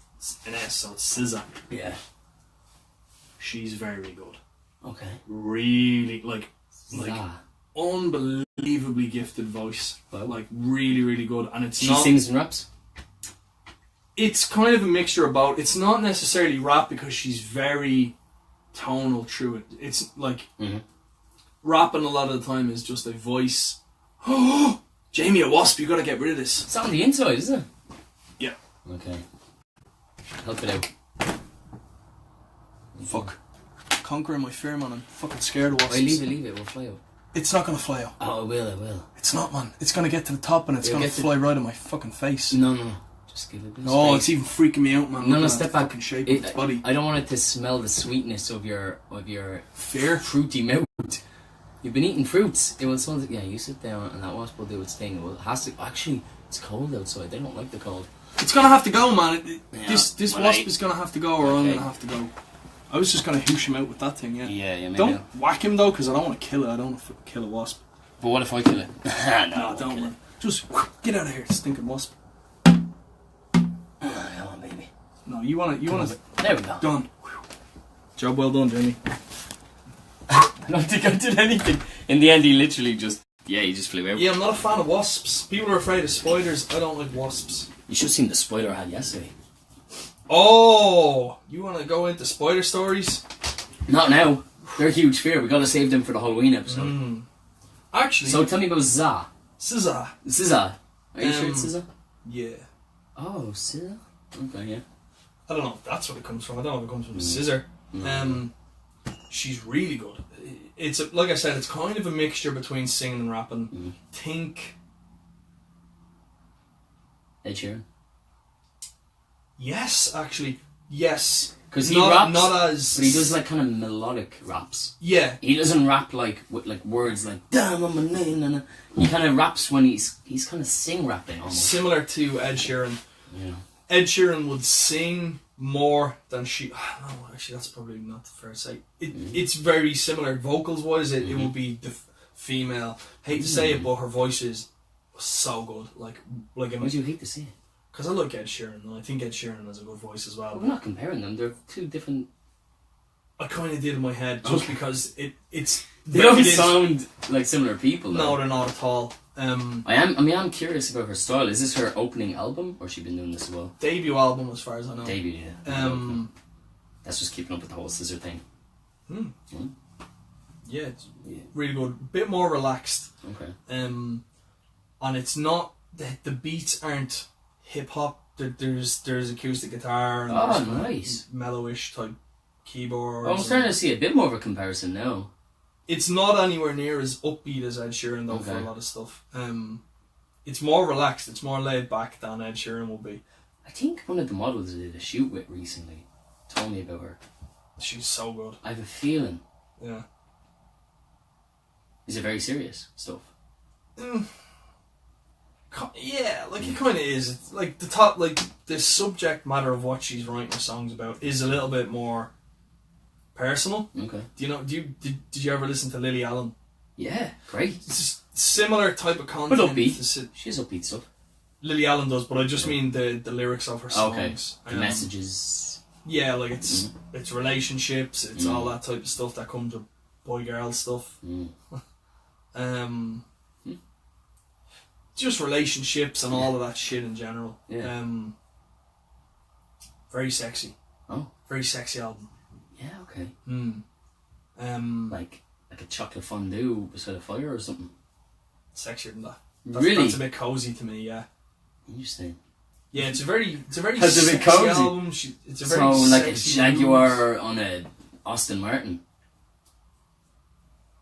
an S, so it's SZA. Yeah. She's very good. Okay. Really, like unbelievably gifted voice. Wow. Like really, really good. And she sings and raps? It's kind of a mixture of both. It's not necessarily rap because she's very tonal through it. It's like rapping a lot of the time is just a voice. Oh, Jayme, a wasp, you gotta get rid of this. It's on the inside, isn't it? Yeah. Okay. Help it out. Fuck. Conquering my fear, man. I'm fucking scared of wasps. Leave it, we'll fly out. It's not gonna fly out. Oh, it will. It's not, man. It's gonna get to the top and it's gonna fly right in my fucking face. No. Just give it a bit of space. space. It's even freaking me out, man. No, step back. Shape of its body. I don't want it to smell the sweetness of your fear, fruity mouth. You've been eating fruits. It will smell. Yeah, you sit down and that wasp will do its thing. It has to. Actually, it's cold outside. They don't like the cold. It's gonna have to go, man. This wasp is gonna have to go, or I'm gonna have to go. I was just gonna hoosh him out with that thing. Yeah. Maybe don't whack him though, because I don't want to kill it. I don't want to kill a wasp. But what if I kill it? No, don't, man. Just get out of here, stinking wasp. Come on, baby. No, you want to. There we go. Done. Job well done, Jimmy. I don't think I did anything. In the end, he literally just flew out. Yeah, I'm not a fan of wasps. People are afraid of spiders. I don't like wasps. You should have seen the spider I had yesterday. Oh, you want to go into spider stories? Not now. They're a huge fear. We got to save them for the Halloween episode. Actually, So tell me about Za. SZA. SZA. Are you sure it's SZA? Yeah. Oh, SZA? Okay, yeah. I don't know if that's what it comes from. I don't know if it comes from scissor. She's really good. It's like I said, it's kind of a mixture between singing and rapping. Think. Ed Sheeran? Yes, actually. Yes. Because he raps, not as... but he does like kind of melodic raps. Yeah. He doesn't rap like with like words like damn I'm a name. He kind of raps when he's kind of sing rapping almost. Similar to Ed Sheeran. Yeah. Ed Sheeran would sing more than she... No, actually that's probably not fair to say. It's very similar. Vocals wise, it would be the female. Hate to say it, but her voice is so good. Like why do you hate to say it? Because I like Ed Sheeran, and I think Ed Sheeran has a good voice as well. We're not comparing them. They're two different... I kind of did in my head, just because it's... They don't sound like similar people, though. No, they're not at all. I'm curious about her style. Is this her opening album, or has she been doing this as well? Debut album, as far as I know. Debut, yeah. That's just keeping up with the whole scissor thing. Yeah, it's really good. Bit more relaxed. Okay. And it's not... The beats aren't hip-hop. There's acoustic guitar and nice. Mellowish type keyboards. I'm starting to see a bit more of a comparison now. It's not anywhere near as upbeat as Ed Sheeran though, for a lot of stuff. It's more relaxed, it's more laid back than Ed Sheeran will be. I think one of the models I did a shoot with recently told me about her. She's so good. I have a feeling. Yeah. Is it very serious stuff? Yeah, like it kind of is. It's like the subject matter of what she's writing her songs about is a little bit more personal. Okay. Did you ever listen to Lily Allen? Yeah, great. It's just similar type of content. But upbeat. She has upbeat stuff. Lily Allen does, but I just mean the lyrics of her songs. Okay. The messages. Yeah, like it's relationships, it's all that type of stuff that comes with boy-girl stuff. Just relationships and all of that shit in general. Yeah. Very sexy. Oh. Very sexy album. Yeah, okay. Like a chocolate fondue beside a fire or something. Sexier than that. Really? That's a bit cozy to me, yeah. Interesting. Yeah, it's a very That's a sexy bit cozy. album. It's a very so like a sexy Jaguar on a Aston Martin.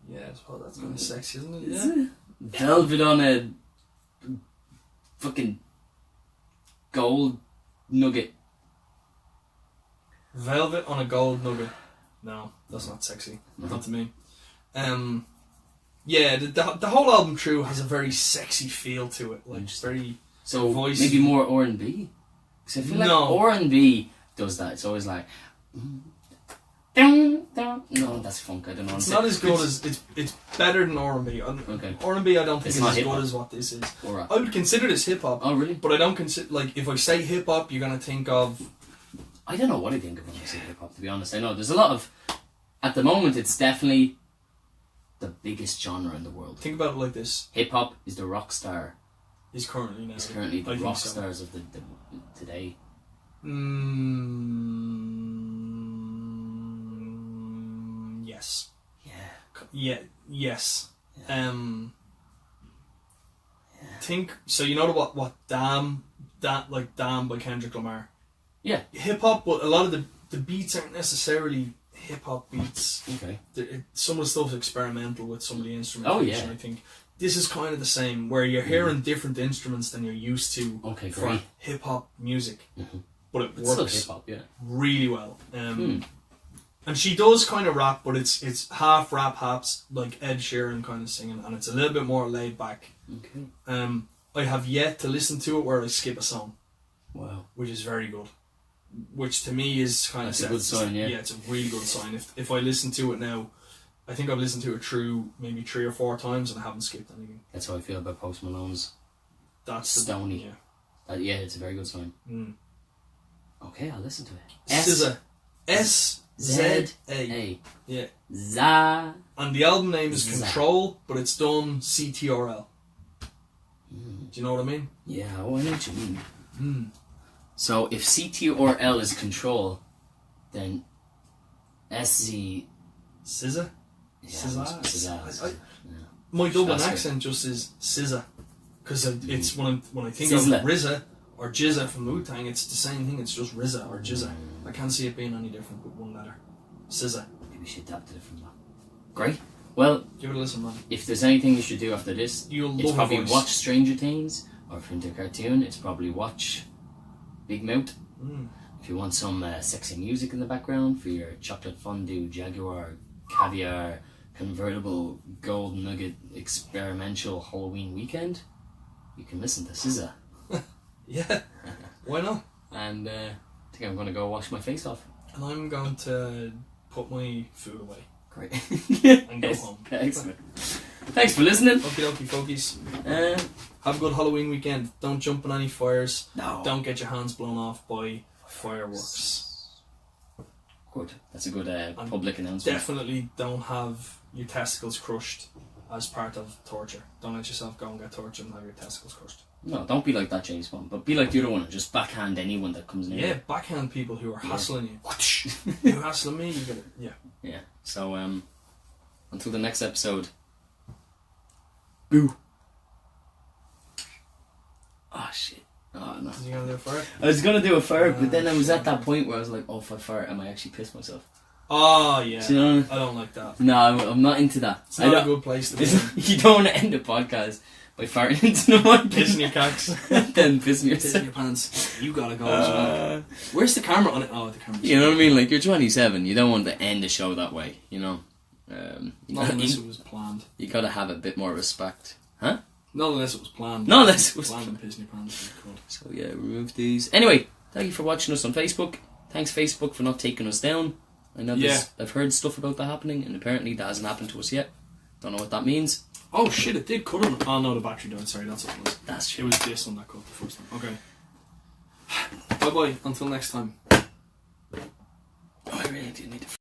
Yeah, well, that's kind of sexy, isn't it? Is it? Velvet on a fucking gold nugget. Velvet on a gold nugget. No, that's not sexy. Not to me. Yeah, the whole album through has a very sexy feel to it. Like very voice. Maybe more R&B. Because I feel like R&B does that. It's always like. No, that's funk. I don't know. It's not as good as it's better than R&B. Okay. R&B I don't think It's is not as hip-hop. good as what this is. Alright. I would consider this hip hop. Oh really? But I don't consider, like, if I say hip hop, you're gonna think of. I don't know what I think of when I say hip hop. To be honest, I know there's a lot of. At the moment, it's definitely the biggest genre in the world. Think about it like this. Hip hop is the rock star. Is currently the rock stars of the today. Yes. Yeah. Yes. Yeah. Think so. You know what? Damn by Kendrick Lamar. Yeah. Hip hop, but a lot of the beats aren't necessarily hip hop beats. Okay. Some of the stuff's experimental with some of the instrumentation. Oh yeah. I think this is kind of the same, where you're hearing different instruments than you're used to for hip hop music, but it works still hip hop, yeah, really well. And she does kind of rap, but it's half rap, half like Ed Sheeran kind of singing, and it's a little bit more laid back. Okay. I have yet to listen to it where I skip a song. Wow. Which is very good. Which to me is kind That's of a good sign, yeah. Yeah, it's a really good sign. If I listen to it now, I think I've listened to it through maybe 3 or 4 times and I haven't skipped anything. That's how I feel about Post Malone's. That's Stony. Yeah. Yeah, it's a very good sign. Okay, I'll listen to it. SZA. S-Z-A. Yeah. Za. And the album name is Za. Control, but it's done CTRL. Do you know what I mean? Yeah, I know what you mean. So if CTRL is control, then SZ. SZA? Yeah, SZA. My Dublin That's accent just is SZA. Because it's when I think Sizzla. of RZA or Jizza from Wu-Tang, it's the same thing. It's just RZA or Jizza. I can't see it being any different with one letter. SZA. Maybe we should adapt it from that. Great. Well, Give it a listen, man. if there's anything you should do after this, You'll it's love probably a voice. watch Stranger Things, or if you're into a cartoon, it's probably watch Big Mouth. If you want some sexy music in the background for your chocolate fondue, Jaguar, caviar, convertible gold nugget experimental Halloween weekend, you can listen to SZA. Yeah. Why not? And I think I'm going to go wash my face off. And I'm going to put my food away. Great. And go home. Excellent. Thanks for listening. Okie dokie, folkies. Uh, Have a good Halloween weekend. Don't jump on any fires. no. Don't get your hands blown off by fireworks. Good. That's a good public announcement. Definitely don't have your testicles crushed as part of torture. Don't let yourself go and get tortured and have your testicles crushed. No, don't be like that, James Bond. But be like the other one and just backhand anyone that comes near. Yeah, backhand people who are hassling you. Watch. You hassling me, you get it. Yeah. Yeah. So until the next episode. Boo. Oh shit. Oh no. Is you gonna do it for it? I was gonna do a fart, but then I was at that point where I was like, oh, if I fart, I might actually piss myself. Oh yeah. Do you know? I don't like that. No, I'm not into that. It's not a good place to be. You don't want to end a podcast by farting into the mic. Pissing your cocks. Then pissing yourself. Pissing your pants. You gotta go as well. Where's the camera on it? Oh, the camera's You know what I mean? Like, you're 27, you don't want to end the show that way, you know? Not unless it was planned. You gotta have a bit more respect. Huh? Not unless it was planned. Not unless it was planned and pissing your pants. Cool. So yeah, remove these. Anyway, thank you for watching us on Facebook. Thanks Facebook for not taking us down. I know I've heard stuff about that happening, and apparently that hasn't happened to us yet. Don't know what that means. Oh shit, it did cut on. Oh no, the battery died. Sorry, that's what it was. That's It true. was this one that cut the first time. Okay. Bye bye. Until next time. Oh, I really do need to